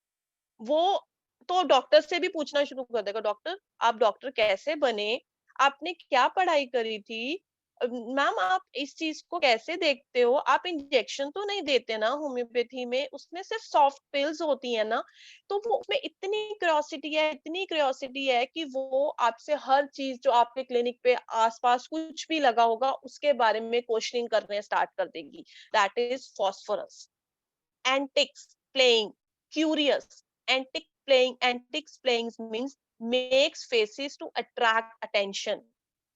वो तो डॉक्टर से भी पूछना शुरू कर देगा, डॉक्टर आप डॉक्टर कैसे बने, आपने क्या पढ़ाई करी थी, मैम आप इस चीज को कैसे देखते हो, आप इंजेक्शन तो नहीं देते ना होम्योपैथी में, उसमें सिर्फ सॉफ्ट पिल्स होती है ना। तो वो उसमें इतनी क्यूरियोसिटी है, इतनी क्यूरियोसिटी है कि वो आपसे हर चीज जो आपके क्लिनिक पे आसपास कुछ भी लगा होगा उसके बारे में क्वेश्चनिंग करने स्टार्ट कर देगी। That is phosphorus. Antics playing, curious. Antics playing means makes faces to attract attention.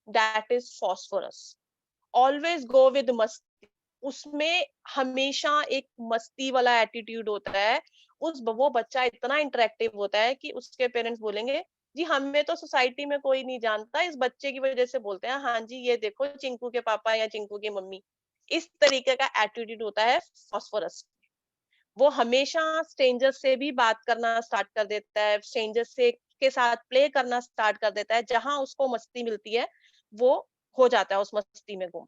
That is phosphorus. Always go with मस्ती, उसमें हमेशा एक मस्ती वाला एटीट्यूड होता है। वो बच्चा इतना इंटरेक्टिव होता है कि उसके पेरेंट्स बोलेंगे जी हमें तो सोसाइटी में कोई नहीं जानता, इस बच्चे की वजह से बोलते हैं हाँ जी ये देखो चिंकू के पापा या चिंकू की मम्मी। इस तरीके का एटीट्यूड होता है फॉस्फोरस। वो हमेशा स्ट्रेंजर से भी बात करना स्टार्ट कर देता है, स्ट्रेंजर से के साथ प्ले करना स्टार्ट कर देता है, जहां उसको मस्ती मिलती है वो हो जाता है उस मस्ती में गुम।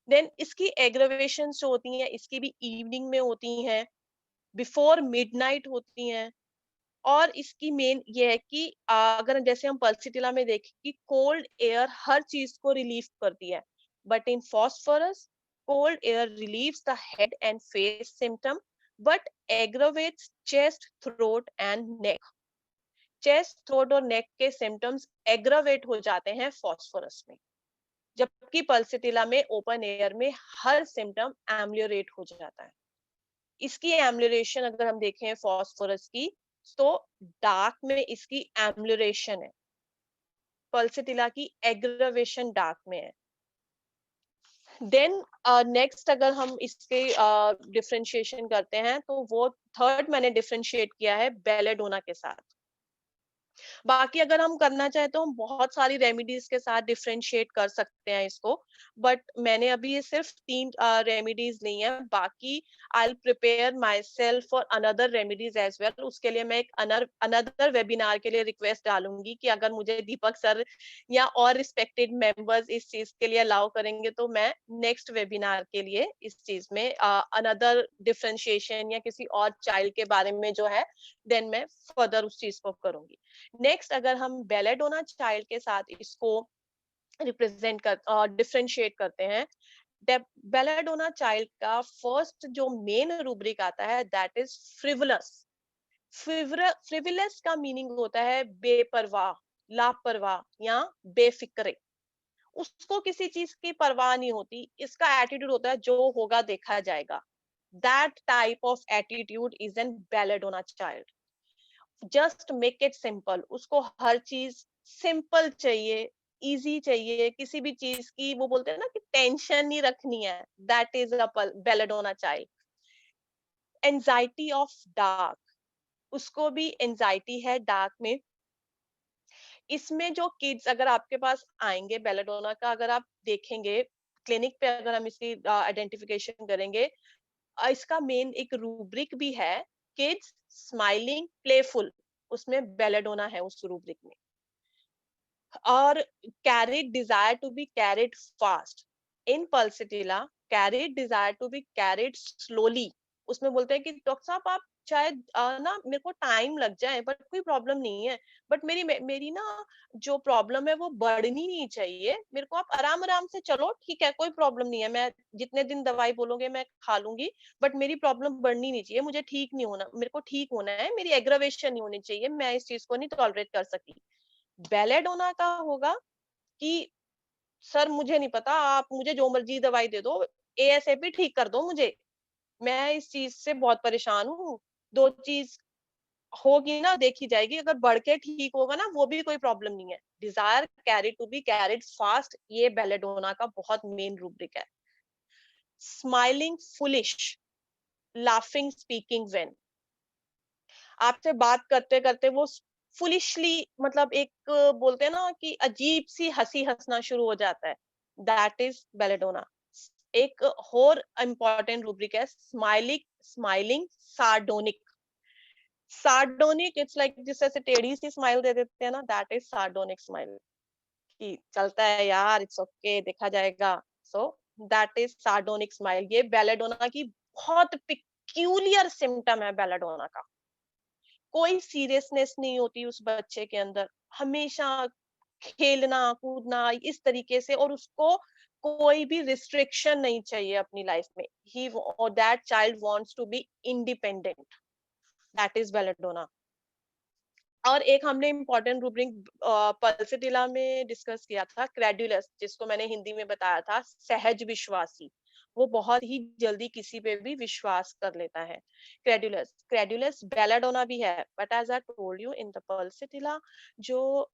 देन इसकी एग्रेवेशन जो होती हैं इसकी भी इवनिंग में होती हैं, बिफोर मिडनाइट होती हैं। और इसकी मेन ये है कि अगर जैसे हम पल्सिटिला में देखें कि कोल्ड एयर हर चीज को रिलीव करती है, but in phosphorus cold air relieves the head and face symptom but aggravates chest, throat and neck. chest, throat और neck के symptoms aggravate हो जाते हैं फॉस्फोरस में, जबकि पल्सिटिला में ओपन एयर में हर सिम्टम एम्लियोरेट हो जाता है। इसकी एम्लियोरेशन अगर हम देखें फॉस्फोरस की तो डार्क में इसकी एम्लियोरेशन है, पल्सिटिला की एग्रावेशन डार्क में है। देन नेक्स्ट अगर हम इसके डिफरेंशिएशन करते हैं तो वो थर्ड मैंने डिफरेंशिएट किया है बेलेडोना के साथ। बाकी अगर हम करना चाहे तो हम बहुत सारी रेमेडीज के साथ डिफरेंशिएट कर सकते हैं इसको, बट मैंने अभी ये सिर्फ 3 रेमेडीज ली हैं। बाकी I will prepare myself for another remedies as well. उसके लिए मैं एक अनदर वेबिनार के लिए रिक्वेस्ट डालूंगी कि अगर मुझे दीपक सर या और रिस्पेक्टेड मेंबर्स इस चीज के लिए अलाउ करेंगे तो मैं नेक्स्ट वेबिनार के लिए इस चीज में अनदर डिफरेंशिएशन या किसी और चाइल्ड के बारे में जो है देन मैं फर्दर उस चीज को करूंगी। नेक्स्ट अगर हम बेलेडोना चाइल्ड के साथ इसको रिप्रेजेंट कर डिफरेंशिएट करते हैं, बेलेडोना चाइल्ड का फर्स्ट जो मेन रूब्रिक आता है दैट इज फ्रिवलस। फ्रिवलस का मीनिंग होता है बेपरवाह, लापरवाह या बेफिक्रे। उसको किसी चीज की परवाह नहीं होती, इसका एटीट्यूड होता है जो होगा देखा जाएगा। That type of attitude is an belladonna child. Just make it simple, उसको हर चीज सिंपल चाहिए, इजी चाहिए, किसी भी चीज की वो बोलते हैं ना कि टेंशन नहीं रखनी है। That is a belladonna child. Anxiety of dark, उसको भी एंजाइटी है डार्क में। इसमें जो किड्स अगर आपके पास आएंगे बेलेडोना का अगर आप देखेंगे क्लिनिक पे, अगर हम इसकी आइडेंटिफिकेशन करेंगे, इसका मेन एक रूब्रिक भी है, किड्स स्माइलिंग प्लेफुल, उसमें बेलेडोना है उस रूब्रिक में। और carried desire to be carried fast, in pulsatilla carried desire to be carried slowly. उसमें बोलते हैं कि डॉक्टर साहब आप शायद ना मेरे को टाइम लग जाए बट कोई प्रॉब्लम नहीं है, बट मेरी ना जो प्रॉब्लम है वो बढ़नी नहीं चाहिए, मेरे को आप आराम आराम से चलो, ठीक है कोई प्रॉब्लम नहीं है, मैं जितने दिन दवाई बोलोगे मैं खा लूंगी, बट मेरी प्रॉब्लम बढ़नी नहीं चाहिए, मुझे ठीक नहीं होना, मेरे को ठीक होना है, मेरी एग्रावेशन नहीं होनी चाहिए, मैं इस चीज को नहीं टॉलरेट कर सकती। बेलेडोना का होगा कि सर मुझे नहीं पता, आप मुझे जो मर्जी दवाई दे दो, एएसएपी ठीक कर दो मुझे, मैं इस चीज से बहुत परेशान हूँ, 2 चीज होगी ना देखी जाएगी, अगर बढ़ के ठीक होगा ना वो भी कोई प्रॉब्लम नहीं है। Desire carried to be carried fast, ये बेलेडोना का बहुत मेन रूब्रिक है। Smiling foolish, laughing speaking when, आपसे बात करते करते वो फुलिशली मतलब एक बोलते हैं ना कि अजीब सी हंसी हंसना शुरू हो जाता है, दैट इज बेलेडोना। एक और इम्पोर्टेंट रूब्रिक है स्माइलिंग सार्डोनिक, सार्डोनिक, इट्स लाइक जिस ऐसे टेढ़ी सी स्माइल दे देते हैं ना, दैट इज सार्डोनिक स्माइल, कि चलता है यार, इट्स ओके, देखा जाएगा। So that is sardonic smile. ये बेलेडोना की बहुत पिक्यूलियर सिम्टम है बेलेडोना का। कोई सीरियसनेस नहीं होती उस बच्चे के अंदर, हमेशा खेलना कूदना इस तरीके से, और उसको कोई भी रिस्ट्रिक्शन नहीं चाहिए अपनी लाइफ में। ही और that child wants to be independent, that is belladonna. और एक हमने इम्पोर्टेंट रूब्रिक पल्सिटिला में डिस्कस किया था, क्रेडुलस, जिसको मैंने हिंदी में बताया था सहज विश्वासी। वो बहुत ही जल्दी किसी पे भी विश्वास कर लेता है। क्रेडुलस, क्रेडुलस बेलाडोना भी है, but as I told you in the pulsatilla, जो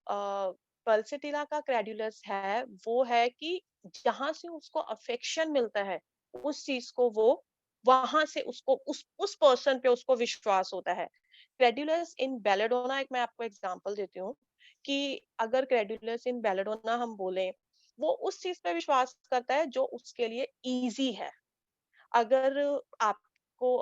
पल्सिटिला का क्रेडुलस है वो है कि जहां से उसको अफेक्शन मिलता है उस चीज को वो, वहां से उसको उस पर्सन पे उसको विश्वास होता है। क्रेडुलस इन बेलेडोना, एक मैं आपको एग्जांपल देती हूँ कि अगर क्रेडुलस इन बेलेडोना हम बोलें, वो उस चीज पे विश्वास करता है जो उसके लिए इजी है। अगर आपको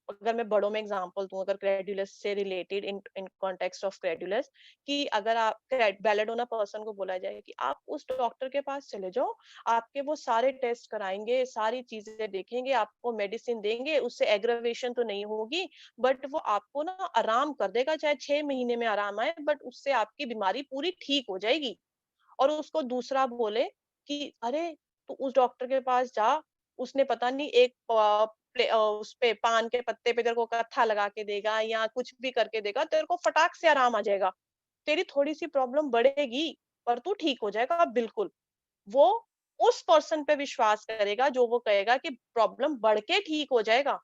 अगर मैं बड़ों में एग्जांपल दूं, अगर क्रेडुलस से related in in context of credulous, कि अगर आप बेलेडोना पर्सन को बोला जाए कि आप उस डॉक्टर के पास चले जाओ, आपके वो सारे टेस्ट कराएंगे, सारी चीजें देखेंगे, आपको मेडिसिन देंगे, उससे एग्रावेशन तो नहीं होगी, बट वो आपको ना आराम कर देगा, चाहे 6 महीने में आराम आए, बट उससे आपकी बीमारी पूरी ठीक हो जाएगी। और उसको दूसरा बोले कि अरे तू उस डॉक्टर के पास जा, उसने पता नहीं एक उस पे पान के पत्ते पे तेरे को कत्था लगा के देगा या कुछ भी करके देगा, तेरे को फटाक से आराम आ जाएगा, तेरी थोड़ी सी प्रॉब्लम बढ़ेगी पर तू ठीक हो जाएगा बिल्कुल। वो उस पर्सन पे विश्वास करेगा जो वो कहेगा कि प्रॉब्लम बढ़ के ठीक हो जाएगा।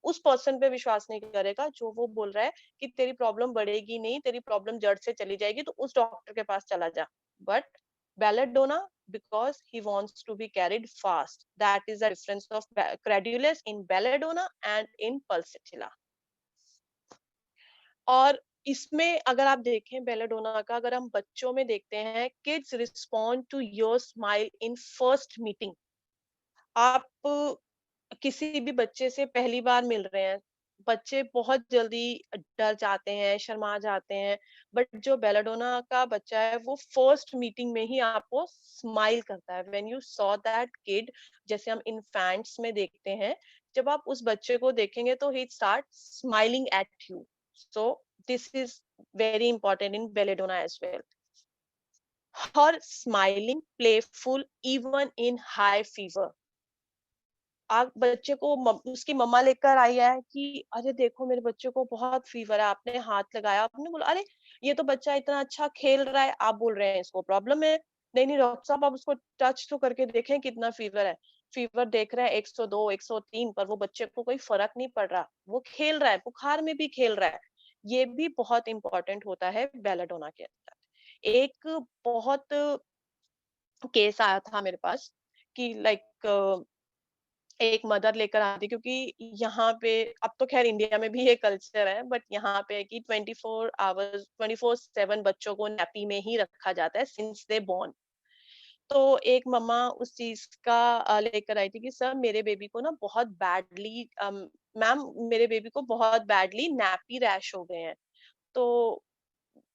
उस पर्सन पे विश्वास नहीं करेगा जो वो बोल रहा है कि तेरी प्रॉब्लम बढ़ेगी नहीं, तेरी प्रॉब्लम जड़ से चली जाएगी, तो उस डॉक्टर के पास चला जा। But belladonna, because he wants to be carried fast, that is the difference of credulous in belladonna and in pulsatilla. और इसमें अगर आप देखें बेलाडोना का, अगर हम बच्चों में देखते हैं, kids respond to your smile in first meeting. आप किसी भी बच्चे से पहली बार मिल रहे हैं, बच्चे बहुत जल्दी डर जाते हैं, शर्मा जाते हैं, बट जो बेलाडोना का बच्चा है वो फर्स्ट मीटिंग में ही आपको स्माइल करता है। When you saw that kid, जैसे हम इन्फेंट्स में देखते हैं, जब आप उस बच्चे को देखेंगे तो ही start smiling at you. So this is very important in belladonna as well. और smiling playful even in high fever. आप बच्चे को उसकी मम्मा लेकर आई है कि अरे देखो मेरे बच्चे को बहुत फीवर है, आपने हाथ लगाया, आपने बोला अरे ये तो बच्चा इतना अच्छा खेल रहा है, आप बोल रहे हैं इसको प्रॉब्लम है। नहीं नहीं डॉक्टर साहब, आप उसको टच तो करके देखें कितना फीवर है। फीवर देख रहे हैं 102 103, पर वो बच्चे को कोई फर्क नहीं पड़ रहा, वो खेल रहा है, बुखार में भी खेल रहा है। ये भी बहुत इंपॉर्टेंट होता है बेलाडोना के अंदर। एक बहुत केस आया था मेरे पास कि लाइक एक मदर लेकर आती, क्योंकि यहाँ पे अब तो खैर इंडिया में भी ये कल्चर है, बट यहाँ पे कि 24 आवर्स 24/7 बच्चों को नैपी में ही रखा जाता है सिंस दे बॉर्न। तो एक मम्मा उस चीज का लेकर आई थी कि सर मेरे बेबी को ना बहुत बैडली, मैम मेरे बेबी को बहुत बैडली नैपी रैश हो गए हैं। तो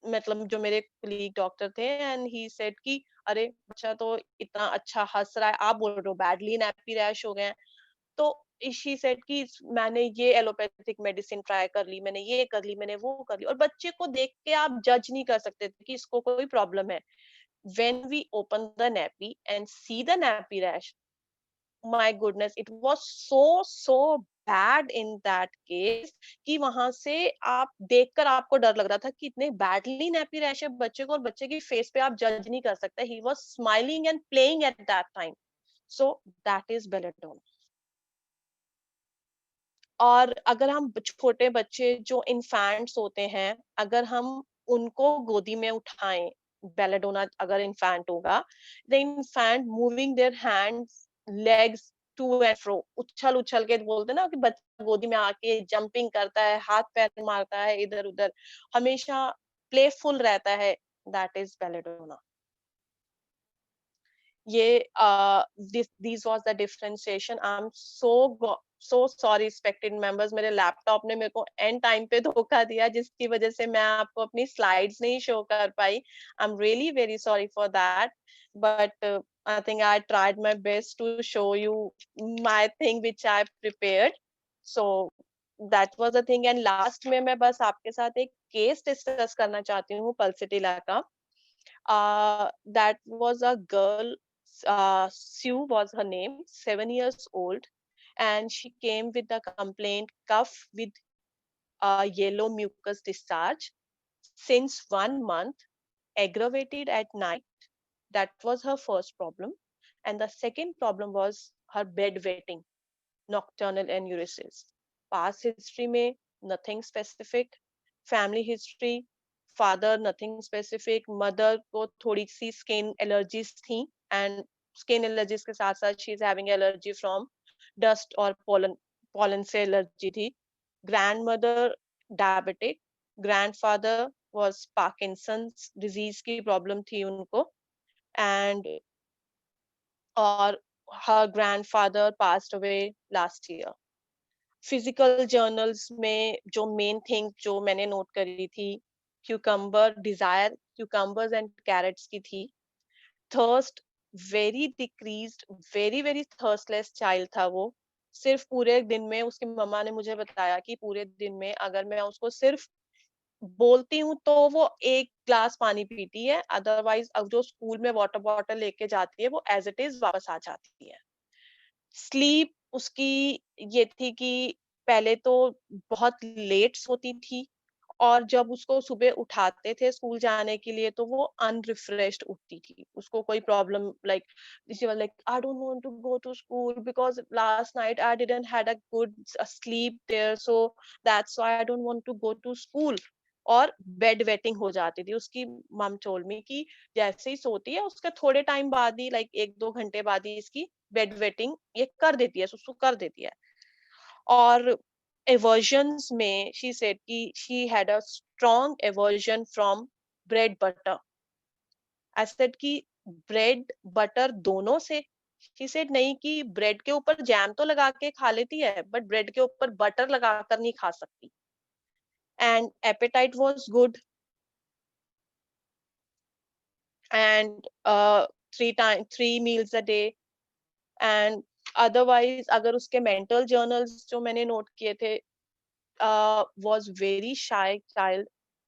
मतलब जो मेरे कुलीग डॉक्टर थे, एंड ही सेड कि अरे बच्चा तो इतना अच्छा हंस रहा है, आप बोल रहे हो बैडली नैपी रैश हो गए हैं। तो शी सेड कि मैंने ये एलोपैथिक मेडिसिन ट्राई कर ली, मैंने ये कर ली, मैंने वो कर ली, और बच्चे को देख के आप जज नहीं कर सकते थे कि इसको कोई प्रॉब्लम है। When we open the nappy and see the nappy rash, my goodness, it was so bad in that case कि वहां से आप देखकर आपको डर लग रहा था कि इतने बैडली नैपी रैश है बच्चे को, और बच्चे की फेस पे आप जज नहीं कर सकते। He was smiling and playing at that time. So that is belladonna. और अगर हम छोटे बच्चे जो इन्फेंट्स होते हैं, अगर हम उनको गोदी में उठाएं, बेलेडोना अगर इन्फेंट होगा, the infant moving their hands legs to and fro, उछल उछल के, बोलते हैं ना कि बच्चा गोदी में आके जंपिंग करता है, हाथ पैर मारता है इधर उधर, हमेशा प्लेफुल रहता है, दैट इज बेलेडोना। ये these was the differentiation. I'm so so sorry respected members, मेरे लैपटॉप ने मेरे को एंड टाइम पे धोखा दिया, जिसकी वजह से मैं आपको अपनी स्लाइड्स नहीं शो कर पाई। I am really very sorry for that, but I think I tried my best to show you my thing which I prepared. So that was the thing. And last में मैं बस आपके साथ एक case discuss करना चाहती हूँ pulsatilla का। That was a girl, Sue was her name, 7 years old, and she came with a complaint cough with a yellow mucus discharge since 1 month, aggravated at night. That was her first problem. And the second problem was her bedwetting, nocturnal enuresis. Past history में nothing specific. Family history, father nothing specific. Mother को थोड़ी सी skin allergies थी, and skin allergies के साथ साथ she is having allergy from dust और pollen से allergy थी. Grandmother diabetic. Grandfather was Parkinson's disease की problem थी उनको, and और her grandfather passed away last year. Physical journals में जो मेन थिंग जो मैंने नोट करी थी, cucumber desire, cucumbers and carrots की थी. Thirst very decreased, very very thirstless child था वो. सिर्फ पूरे दिन में उसकी मम्मा ने मुझे बताया कि पूरे दिन में अगर मैं उसको सिर्फ बोलती हूँ तो वो 1 ग्लास पानी पीती है, अदरवाइज अब जो स्कूल में वाटर बॉटल लेके जाती है वो एज इट इज वापस आ जाती है. स्लीप उसकी ये थी कि पहले तो बहुत लेट सोती थी, और जब उसको सुबह उठाते थे स्कूल जाने के लिए तो वो अनरिफ्रेश्ड उठती थी. उसको कोई problem like like I don't want to go to school because last night I didn't had a good sleep there, so that's why I don't want to go to school. और बेड वेटिंग हो जाती थी उसकी. मम told me कि जैसे ही सोती है उसके थोड़े टाइम बाद ही, लाइक 1-2 घंटे बाद ही इसकी बेड वेटिंग ये कर देती है, सुसु कर देती है. और aversions में she said कि she had a strong aversion from bread butter. I said कि bread butter दोनों से. she said नहीं कि ब्रेड के ऊपर जैम तो लगा के खा लेती है बट ब्रेड के ऊपर बटर लगा कर नहीं खा सकती. and appetite was good, and 3 meals a day. and otherwise अगर उसके mental journals जो मैंने नोट किए थे, was very shy child,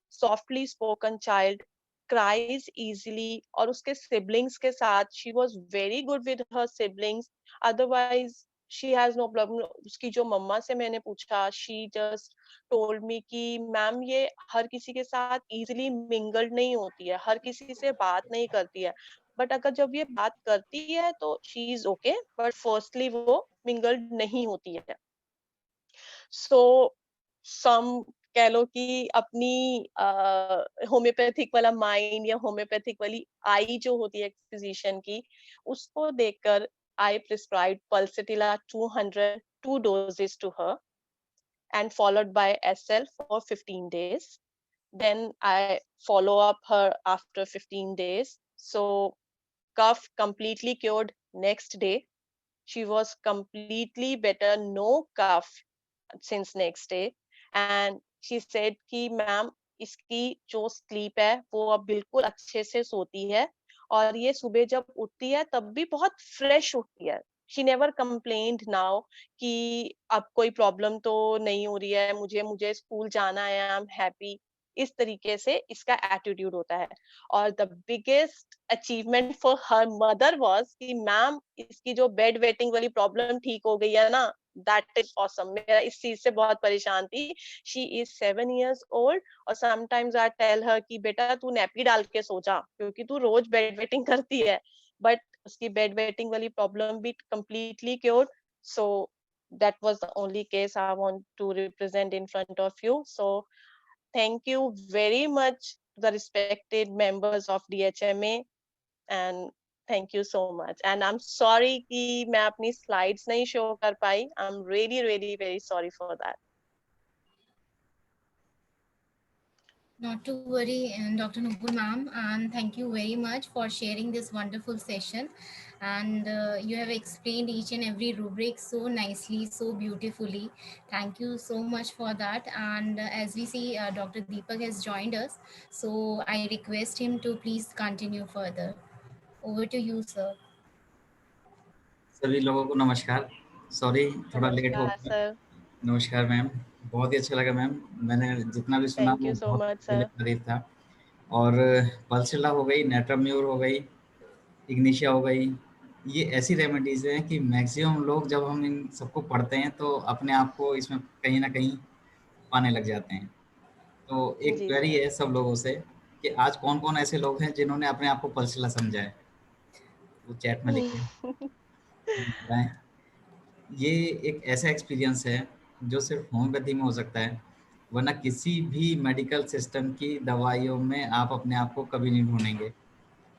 softly spoken child, cries easily. और उसके siblings के साथ she was very good with her siblings. Otherwise she has no problem. उसकी जो मम्मा से मैंने पूछा, she just told me कि मैम ये हर किसी के साथ easily mingled नहीं होती है, हर किसी से बात नहीं करती है, बट अगर जब ये बात करती है तो she is okay, but firstly वो mingled नहीं होती है. सो सम कह लो कि अपनी होम्योपैथिक वाला माइंड या होम्योपैथिक वाली आई जो होती है फिजिशियन की, उसको देखकर आई prescribe pulsatilla 200 2 doses to her, and followed by SL for 15 days. Then I follow up her after 15 days. So cough completely cured next day. She was completely better, no cough since next day. And she said कि ma'am इसकी जो sleep है वो अब बिल्कुल अच्छे से सोती है, और ये सुबह जब उठती है तब भी बहुत फ्रेश उठती है. शी नेवर कंप्लेन्ड नाउ कि अब कोई प्रॉब्लम तो नहीं हो रही है, मुझे मुझे स्कूल जाना है, आई एम हैप्पी. इस तरीके से इसका एटीट्यूड होता है. और the biggest achievement for her mother was कि मैम इसकी जो बेड वेटिंग वाली प्रॉब्लम ठीक हो गई है ना. That is awesome. मेरा इस चीज से बहुत परेशान थी. शी इज 7 years old, और समटाइम्स आई टेल हर कि बेटा तू नैपी डाल के सो जा क्योंकि तू रोज बेड वेटिंग करती है. बट उसकी बेड वेटिंग वाली प्रॉब्लम भी completely cured. So that was the only case I want to represent in front of you. So thank you very much the respected members of DHMA, and thank you so much. And I'm sorry कि मैं अपनी slides नहीं show कर पाई. I'm really really very sorry for that. Not to worry, Dr. Nupur ma'am, and thank you very much for sharing this wonderful session. and you have explained each and every rubric so nicely, so beautifully. Thank you so much for that. And as we see, Dr. Deepak has joined us, so I request him to please continue further. Over to you, sir. सभी लोगों को नमस्कार। Sorry थोड़ा late हो Namaskar, गया। sir. नमस्कार ma'am, बहुत ही अच्छा लगा मैम। मैंने जितना भी सुना Thank वो you so बहुत much, पहले sir. तारीफ था। और पल्सिला हो गई, नेट्राम्यूर हो गई, इग्निशिया हो गई, ये ऐसी रेमेडीज हैं कि मैक्सिमम लोग जब हम इन सबको पढ़ते हैं तो अपने आप को इसमें कहीं ना कहीं पाने लग जाते हैं। तो एक जी क्वेरी सर। है सब लोगों से कि आज कौन कौन ऐसे लोग हैं जिन्होंने अपने आप को पल्सिला समझा है, वो चैट में लिखिए, बताएं। ये एक ऐसा एक्सपीरियंस है जो सिर्फ होम्योपैथी में हो सकता है, वरना किसी भी मेडिकल सिस्टम की दवाइयों में आप अपने आप को कभी नहीं ढूंढेंगे।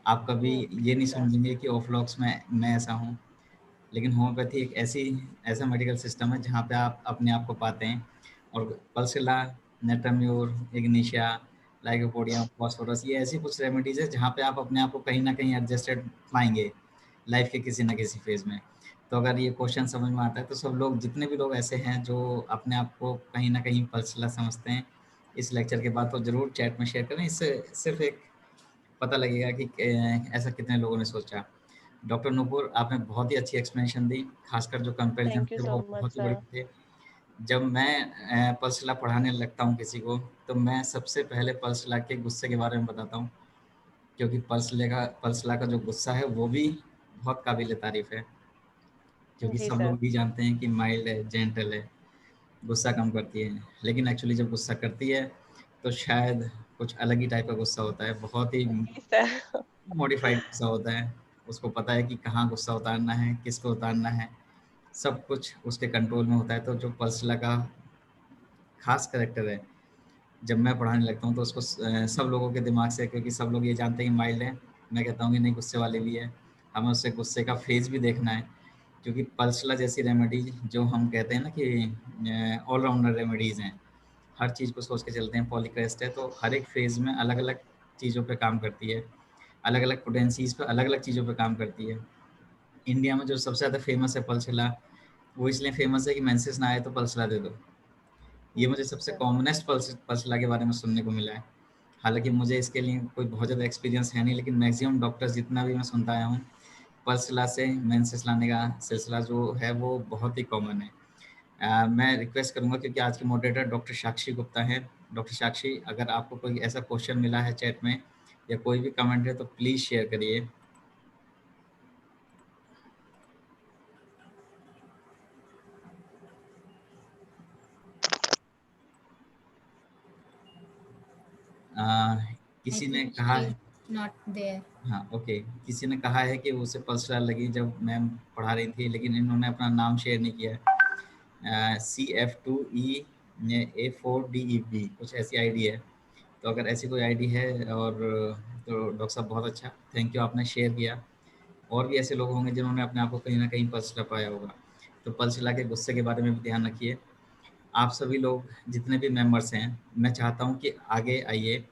आप कभी ये नहीं सर। समझेंगे कि ऑफ्लॉक्स में मैं ऐसा हूँ। लेकिन होम्योपैथी एक ऐसा मेडिकल सिस्टम है जहाँ पे आप अपने आप को पाते हैं। और पल्सिला, नेट्राम्यूर, इग्निशिया, लाइकोपोडियम, फॉस्फोरस, ये ऐसी कुछ रेमेडीज है जहाँ पे आप अपने आप को कहीं ना कहीं एडजस्टेड पाएंगे लाइफ के किसी ना किसी फेज में। तो अगर ये क्वेश्चन समझ में आता है तो सब लोग, जितने भी लोग ऐसे हैं जो अपने आप को कहीं ना कहीं पल्सिला समझते हैं, इस लेक्चर के बाद तो ज़रूर चैट में शेयर करें। इससे सिर्फ एक पता लगेगा कि ऐसा कितने लोगों ने सोचा। डॉक्टर नूपुर, आपने बहुत ही अच्छी एक्सप्लेनेशन दी, खासकर जो कंपैरिजन Thank you थे so वो much, बहुत ही बड़े sir. थे। जब मैं पल्सिला पढ़ाने लगता हूँ किसी को, तो मैं सबसे पहले पल्सिला के गुस्से के बारे में बताता हूँ, क्योंकि पल्सिला का जो गुस्सा है वो भी बहुत काबिल तारीफ है। क्योंकि जी सब सर। लोग भी जानते हैं कि माइल्ड है, जेंटल है, गुस्सा कम करती है, लेकिन एक्चुअली जब गुस्सा करती है तो शायद कुछ अलग ही टाइप का गुस्सा होता है, बहुत ही जी सर। मॉडिफाइड गुस्सा होता है। उसको पता है कि कहाँ गुस्सा उतारना है, किसको उतारना है, सब कुछ उसके कंट्रोल में होता है। तो जो पल्सिला का खास करेक्टर है, जब मैं पढ़ाने लगता हूँ तो उसको सब लोगों के दिमाग से, क्योंकि सब लोग ये जानते हैं कि माइल्ड है, मैं कहता हूँ कि नहीं, गुस्से वाले भी है, हमें उससे गुस्से का फेज भी देखना है। क्योंकि पल्सिला जैसी रेमेडीज जो हम कहते हैं ना कि ऑलराउंडर रेमेडीज़ हैं, हर चीज़ को सोच के चलते हैं, पॉलीक्रेस्ट है तो हर एक फेज़ में अलग अलग चीज़ों पे काम करती है, अलग अलग पोटेंसीज़ पे अलग अलग चीज़ों पे काम करती है। इंडिया में जो सबसे ज़्यादा फेमस है पल्सिला, वो इसलिए फेमस है कि मेंसेस ना आए तो पल्सिला दे दो। ये मुझे सबसे सर। कॉमनेस्ट पल्सिला के बारे में सुनने को मिला है। हालांकि मुझे इसके लिए कोई बहुत ज़्यादा एक्सपीरियंस है नहीं, लेकिन मैक्सिमम डॉक्टर्स जितना भी मैं सुनता आया हूँ, पल्सिला से मेंसेस लाने का सिलसिला जो है वो बहुत ही कॉमन है। मैं रिक्वेस्ट करूंगा, क्योंकि आज के मॉडरेटर डॉक्टर साक्षी गुप्ता हैं। डॉक्टर साक्षी, अगर आपको कोई ऐसा क्वेश्चन मिला है चैट में या कोई भी कमेंट है तो प्लीज़ शेयर करिए। I किसी ने think कहा she है, is not there. हाँ ओके, किसी ने कहा है कि उसे पल्सर लगी जब मैम पढ़ा रही थी, लेकिन इन्होंने अपना नाम शेयर नहीं किया है। CF2E A4DEB कुछ ऐसी आईडी है। तो अगर ऐसी कोई आईडी है और तो डॉक्टर साहब बहुत अच्छा, थैंक यू, आपने शेयर किया। और भी ऐसे लोग होंगे जिन्होंने अपने आप को कहीं ना कहीं पल्सिला पाया होगा। तो पल्सिला के गुस्से के बारे में भी ध्यान रखिए। आप सभी लोग जितने भी मेंबर्स हैं, मैं चाहता हूं कि आगे आइए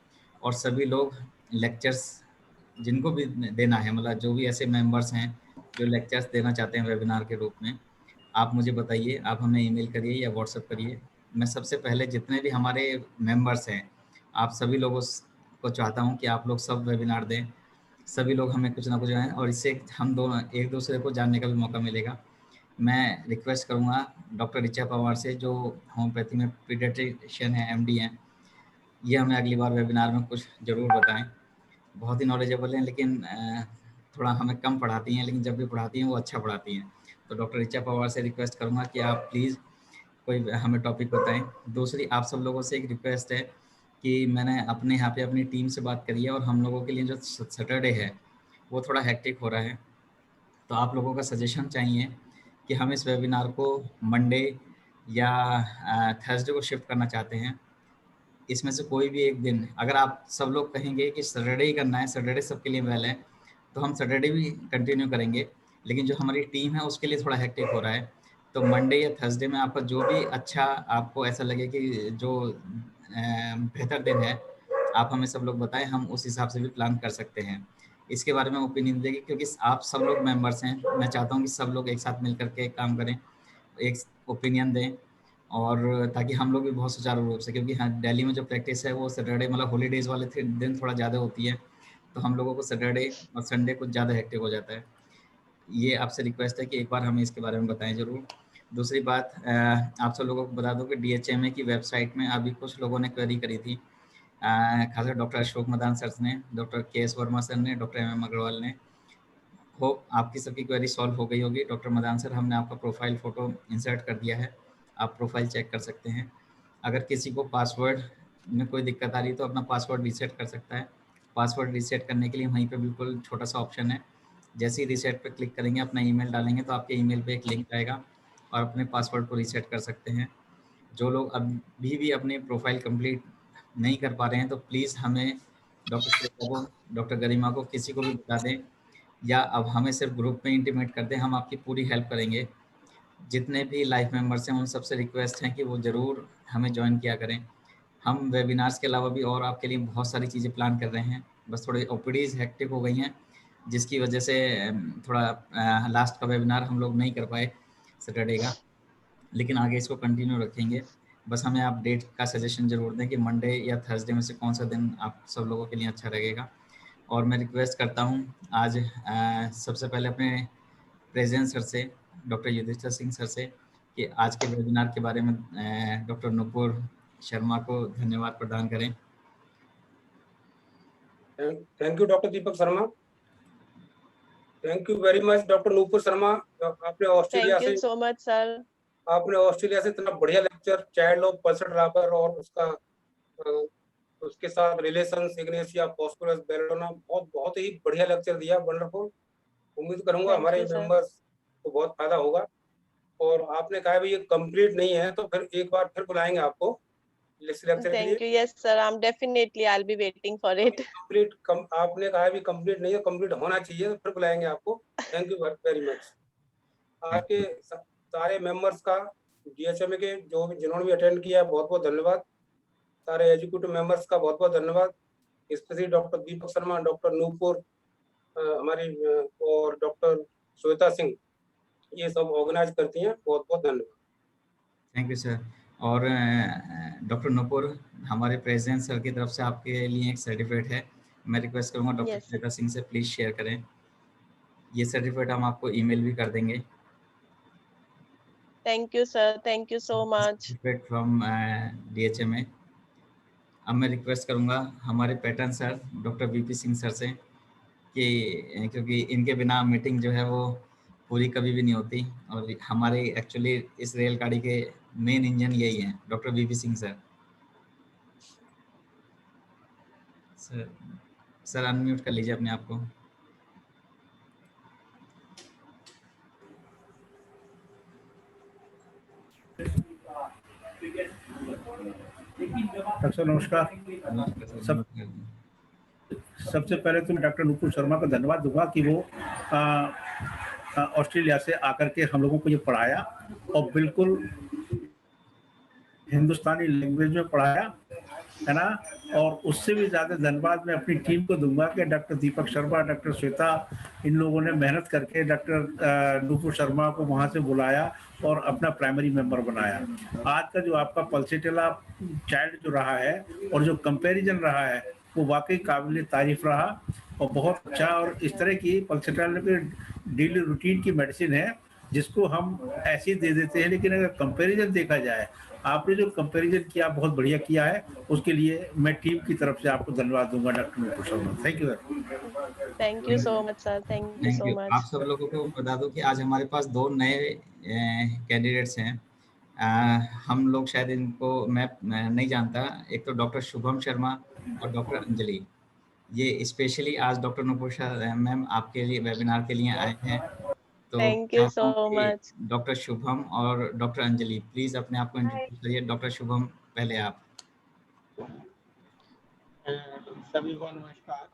और सभी लोग लेक्चर्स जिनको भी देना है, मतलब जो भी ऐसे मेंबर्स हैं जो लेक्चर्स देना चाहते हैं वेबिनार के रूप में, आप मुझे बताइए, आप हमें ईमेल करिए या व्हाट्सएप करिए। मैं सबसे पहले जितने भी हमारे मेंबर्स हैं, आप सभी लोगों को चाहता हूं कि आप लोग सब वेबिनार दें, सभी लोग हमें कुछ ना कुछ आएँ और इससे हम दोनों एक दूसरे को जानने का भी मौका मिलेगा। मैं रिक्वेस्ट करूँगा डॉक्टर ऋचा पवार से, जो होम्योपैथी में पीडियाट्रिशियन है, एमडी हैं, ये हमें अगली बार वेबिनार में कुछ ज़रूर बताएं। बहुत ही नॉलेजेबल हैं, लेकिन थोड़ा हमें कम पढ़ाती हैं, लेकिन जब भी पढ़ाती हैं वो अच्छा पढ़ाती हैं। तो डॉक्टर ऋचा पवार से रिक्वेस्ट करूँगा कि आप प्लीज़ कोई हमें टॉपिक बताएं। दूसरी, आप सब लोगों से एक रिक्वेस्ट है कि मैंने अपने यहाँ पे अपनी टीम से बात करी है और हम लोगों के लिए जो सैटरडे है वो थोड़ा हेक्टिक हो रहा है। तो आप लोगों का सजेशन चाहिए कि हम इस वेबिनार को मंडे या थर्सडे को शिफ्ट करना चाहते हैं। इसमें से कोई भी एक दिन, अगर आप सब लोग कहेंगे कि सैटरडे ही करना है, सैटरडे सबके लिए वेल है, तो हम सैटरडे भी कंटिन्यू करेंगे। लेकिन जो हमारी टीम है उसके लिए थोड़ा हेक्टिक हो रहा है, तो मंडे या थर्सडे में आपका जो भी अच्छा, आपको ऐसा लगे कि जो बेहतर दिन है, आप हमें सब लोग बताएं, हम उस हिसाब से भी प्लान कर सकते हैं। इसके बारे में ओपिनियन देंगे, क्योंकि आप सब लोग मेंबर्स हैं। मैं चाहता हूँ कि सब लोग एक साथ मिल करके काम करें, एक ओपिनियन दें, और ताकि हम लोग भी बहुत सुचारू रूप से, क्योंकि हाँ दिल्ली में जो प्रैक्टिस है वो सैटरडे मतलब हॉलीडेज वाले दिन थोड़ा ज़्यादा होती है, तो हम लोगों को सैटरडे और संडे कुछ ज़्यादा हेक्टिक हो जाता है। ये आपसे रिक्वेस्ट है कि एक बार हमें इसके बारे में बताएं ज़रूर। दूसरी बात, आप सब लोगों को बता दो कि DHMA की वेबसाइट में अभी कुछ लोगों ने क्वेरी करी थी, खासकर डॉक्टर अशोक मदान सर ने, डॉक्टर KS वर्मा सर ने, डॉक्टर MM अग्रवाल ने। होप आपकी सबकी क्वेरी सॉल्व हो गई होगी। डॉक्टर मदान सर, हमने आपका प्रोफाइल फ़ोटो इंसर्ट कर दिया है, आप प्रोफाइल चेक कर सकते हैं। अगर किसी को पासवर्ड में कोई दिक्कत आ रही है तो अपना पासवर्ड रीसेट कर सकता है। पासवर्ड रीसेट करने के लिए वहीं पे बिल्कुल छोटा सा ऑप्शन है, जैसे ही रीसेट पे क्लिक करेंगे, अपना ईमेल डालेंगे तो आपके ईमेल पे एक लिंक आएगा और अपने पासवर्ड को रीसेट कर सकते हैं। जो लोग अभी भी अपनी प्रोफाइल कंप्लीट नहीं कर पा रहे हैं तो प्लीज़ हमें, डॉक्टर श्वेता को, डॉक्टर गरिमा को, किसी को भी बता दें, या अब हमें सिर्फ ग्रुप में इंटीमेट कर दें, हम आपकी पूरी हेल्प करेंगे। जितने भी लाइफ मेंबर्स हैं उन सबसे रिक्वेस्ट है कि वो ज़रूर हमें ज्वाइन किया करें। हम वेबिनार्स के अलावा भी और आपके लिए बहुत सारी चीज़ें प्लान कर रहे हैं, बस थोड़ी OPDs हेक्टिक हो गई हैं, जिसकी वजह से थोड़ा लास्ट का वेबिनार हम लोग नहीं कर पाए सैटरडे का, लेकिन आगे इसको कंटिन्यू रखेंगे। बस हमें आप डेट का सजेशन ज़रूर दें कि मंडे या थर्सडे में से कौन सा दिन आप सब लोगों के लिए अच्छा रहेगा। और मैं रिक्वेस्ट करता हूँ आज सबसे पहले अपने प्रेजेंट सर से, डॉक्टर युधिष्ठिर सिंह सर से, कि आज के वेबिनार के बारे में डॉक्टर नुपुर शर्मा को धन्यवाद प्रदान करें। Thank you doctor Deepak Sharma. Thank you very much doctor Nupur Sharma. आपने Australia thank you so much sir. आपने ऑस्ट्रेलिया से इतना बढ़िया lecture child of pulsar dropper और उसके साथ रिलेशन इग्नेशिया फॉस्फोरस बेलोना, बहुत ही बढ़िया लेक्चर दिया। वंडरफुल। उम्मीद करूंगा हमारे मेंबर्स को बहुत फायदा होगा। और आपने कहा भाई ये कंप्लीट नहीं है तो फिर एक बार फिर बुलाएंगे आपको लेक्चर के लिए। Thank you. Yes sir, I am definitely I will be waiting for it. Complete आपने कहा भी कंप्लीट नहीं है, कंप्लीट होना चाहिए, तो फिर बुलाएंगे आपको। Thank you very much. आपके सारे मेंबर्स का, DHMA के जिन्होंने भी अटेंड किया, बहुत बहुत धन्यवाद। सारे एग्जीक्यूटिव मेंबर्स का बहुत बहुत धन्यवाद, specially doctor Deepak Sharma, doctor Nupur हमारी और डॉक्टर श्वेता सिंह, ये सब ऑर्गेनाइज करती हैं। बहुत बहुत धन्यवाद। Thank you sir. और डॉक्टर नूपुर, हमारे प्रेसिडेंट सर की तरफ से आपके लिए एक सर्टिफिकेट है, मैं रिक्वेस्ट करूंगा डॉक्टर श्वेता सिंह से प्लीज शेयर करें। ये सर्टिफिकेट हम आपको ईमेल भी कर देंगे। Thank you sir, thank you so much. Certificate from DHMA। अब मैं रिक्वेस्ट करूंगा हमारे pattern sir doctor VP Singh sir से कि क्योंकि इनके बिना मीटिंग जो है वो पूरी कभी भी नहीं होती, और हमारे एक्चुअली इस रेलगाड़ी के मेन इंजन यही हैं, doctor VP Singh sir. Sir unmute कर लीजिए अपने आप को। डॉक्टर नमस्कार। सबसे पहले तो मैं डॉक्टर नुपुर शर्मा को धन्यवाद दूंगा कि वो ऑस्ट्रेलिया से आकर के हम लोगों को ये पढ़ाया, और बिल्कुल हिंदुस्तानी लैंग्वेज में पढ़ाया, है ना। और उससे भी ज़्यादा धन्यवाद मैं अपनी टीम को दूंगा कि डॉक्टर दीपक शर्मा, डॉक्टर श्वेता, इन लोगों ने मेहनत करके डॉक्टर नुपुर शर्मा को वहाँ से बुलाया और अपना प्राइमरी मेंबर बनाया। आज का जो आपका पल्सेटेला चाइल्ड जो रहा है और जो कंपैरिजन रहा है वो वाकई काबिल तारीफ रहा और बहुत अच्छा। और इस तरह की पल्सेटेला के डेली रूटीन की मेडिसिन है जिसको हम ऐसे दे देते हैं, लेकिन अगर कंपैरिजन देखा जाए, आपने जो कंपैरिजन किया बहुत बढ़िया किया है, उसके लिए मैं टीम की तरफ से आपको धन्यवाद दूंगा doctor Nupur Sharma. Thank you. Thank you so much sir, thank you so much. आप सब लोगों को बता दो कि आज हमारे पास 2 नए कैंडिडेट्स हैं। हम लोग शायद इनको मैं नहीं जानता। एक तो डॉक्टर शुभम शर्मा और डॉक्टर अंजलि, ये स्पेशली आज डॉक्टर नुपुर मैम आपके लिए वेबिनार के लिए आए हैं। तो thank you so much. Doctor Shubham और डॉक्टर अंजलि प्लीज अपने आप को इंट्रोड्यूस करिए। डॉक्टर शुभम पहले आप। सभी को नमस्कार।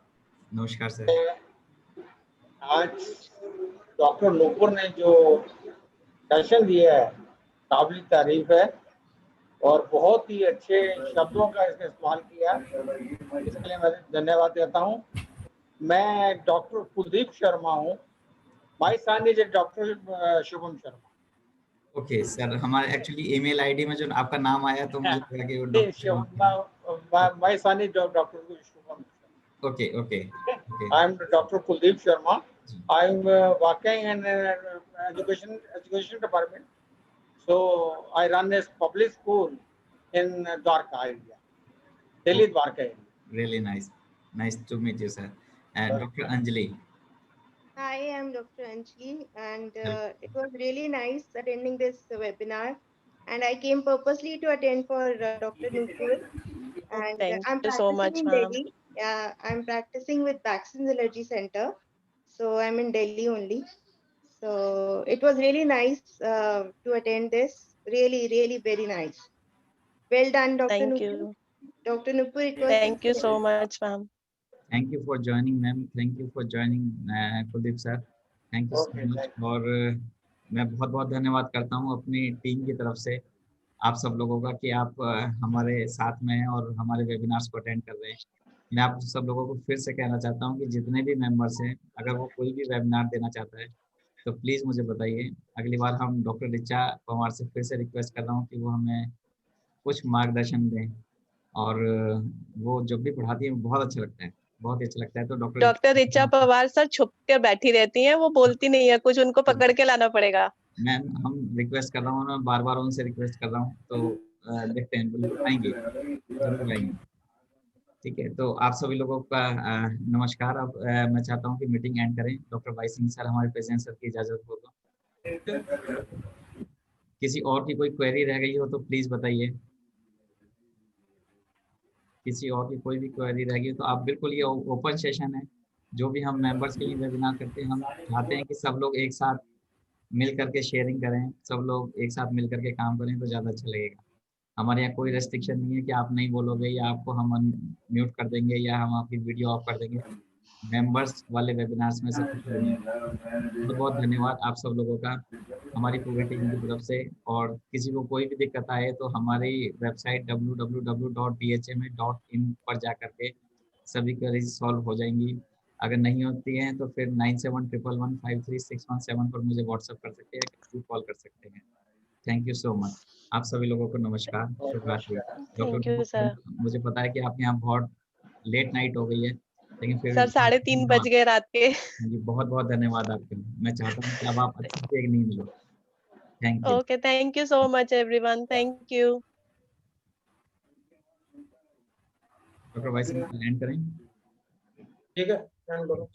नमस्कार सर। आज डॉक्टर नुपुर ने जो सेशन दिया है काबिल तारीफ है और बहुत ही अच्छे शब्दों का इसने इस्तेमाल किया, इसके लिए मैं धन्यवाद देता हूँ। मैं डॉक्टर कुलदीप शर्मा हूँ। My son is doctor Shubham Sharma. Okay sir, हमारे एक्चुअली ईमेल आईडी में जो आपका नाम आया तो मुझे लगा कि वो doctor. My son is doctor Shubham. Okay okay okay. I am Dr. Kuldeep Sharma. I am working in education department. So I run a public school in Dwarka area, Delhi Dwarka area. Really nice. Nice to meet you, sir. And Dr. Anjali. Hi, I'm Dr. Anjali, and it was really nice attending this webinar. And I came purposely to attend for Dr. Nupur. And Thank I'm you so much, practicing in ma'am. Delhi. I'm practicing with Vaccines Allergy Center. So I'm in Delhi only. So it was really nice to attend this. Really, really very nice. Well done, Dr. Thank Nupur. you. Dr. Nupur, it was Thank you so excellent. much, ma'am. Thank you for joining, ma'am. Thank you for joining, Kuldeep sir. Thank you so Okay, much. और मैं बहुत बहुत धन्यवाद करता हूँ अपनी team की तरफ से आप सब लोगों का कि आप हमारे साथ में हैं और हमारे वेबिनार्स को अटेंड कर रहे हैं। मैं आप सब लोगों को फिर से कहना चाहता हूँ कि जितने भी मेंबर्स हैं, अगर वो कोई भी वेबिनार देना चाहता है तो प्लीज़ मुझे बताइए। अगली बार हम डॉक्टर ऋचा पवार से फिर से रिक्वेस्ट कर रहा हूँ कि वो हमें कुछ मार्गदर्शन दें, और वो जब भी पढ़ाती है बहुत अच्छा लगता है, बहुत ही अच्छा लगता है। तो डॉक्टर ऋचा पवार सर छुप कर बैठी रहती हैं, वो बोलती नहीं है कुछ, उनको पकड़ के लाना पड़ेगा। मैम हम रिक्वेस्ट कर रहा हूँ, मैं बार बार उनसे रिक्वेस्ट कर रहा हूँ, तो देखते हैं, बिल्कुल आएंगे, जरूर आएंगे। ठीक है, तो आप सभी लोगों का नमस्कार। अब मैं चाहता हूँ कि मीटिंग एंड करें। डॉक्टर वाई सिंह सर, हमारे प्रेसिडेंट सर की इजाजत हो तो। किसी और की कोई क्वेरी रह गई हो तो प्लीज बताइए। किसी और की कोई भी क्वेरी रह गई तो आप बिल्कुल, ये ओपन सेशन है। जो भी हम मेंबर्स के लिए वेबिनार करते हैं, हम चाहते हैं कि सब लोग एक साथ मिल करके शेयरिंग करें, सब लोग एक साथ मिल करके काम करें तो ज़्यादा अच्छा लगेगा। हमारे यहाँ कोई रेस्ट्रिक्शन नहीं है कि आप नहीं बोलोगे या आपको हम म्यूट कर देंगे या हम आपकी वीडियो ऑफ कर देंगे। मेंबर्स वाले वेबिनार्स में से कुछ भी नहीं। बहुत बहुत धन्यवाद आप सब लोगों का हमारी पूरी टीम की तरफ से। और किसी को कोई भी दिक्कत आए तो हमारी वेबसाइट www.dhma.in पर जा करके सभी क्वेरीज सॉल्व हो जाएंगी। अगर नहीं होती हैं तो फिर 9711153617 पर मुझे व्हाट्सएप कर सकते हैं, कॉल कर सकते हैं। Thank you so much. आप सभी लोगों को नमस्कार, शुभ रात्रि। Thank you sir. मुझे पता है कि आपके यहाँ बहुत लेट नाइट हो गई है, लेकिन फिर सर 3:30 बज गए रात के। जी बहुत बहुत धन्यवाद आपके। मैं चाहता हूँ कि अब आप अच्छे से एक नींद लो। Thank you. Okay, thank you so much everyone, thank you. Doctor Y Singh and करें। ठीक है, एंड करो।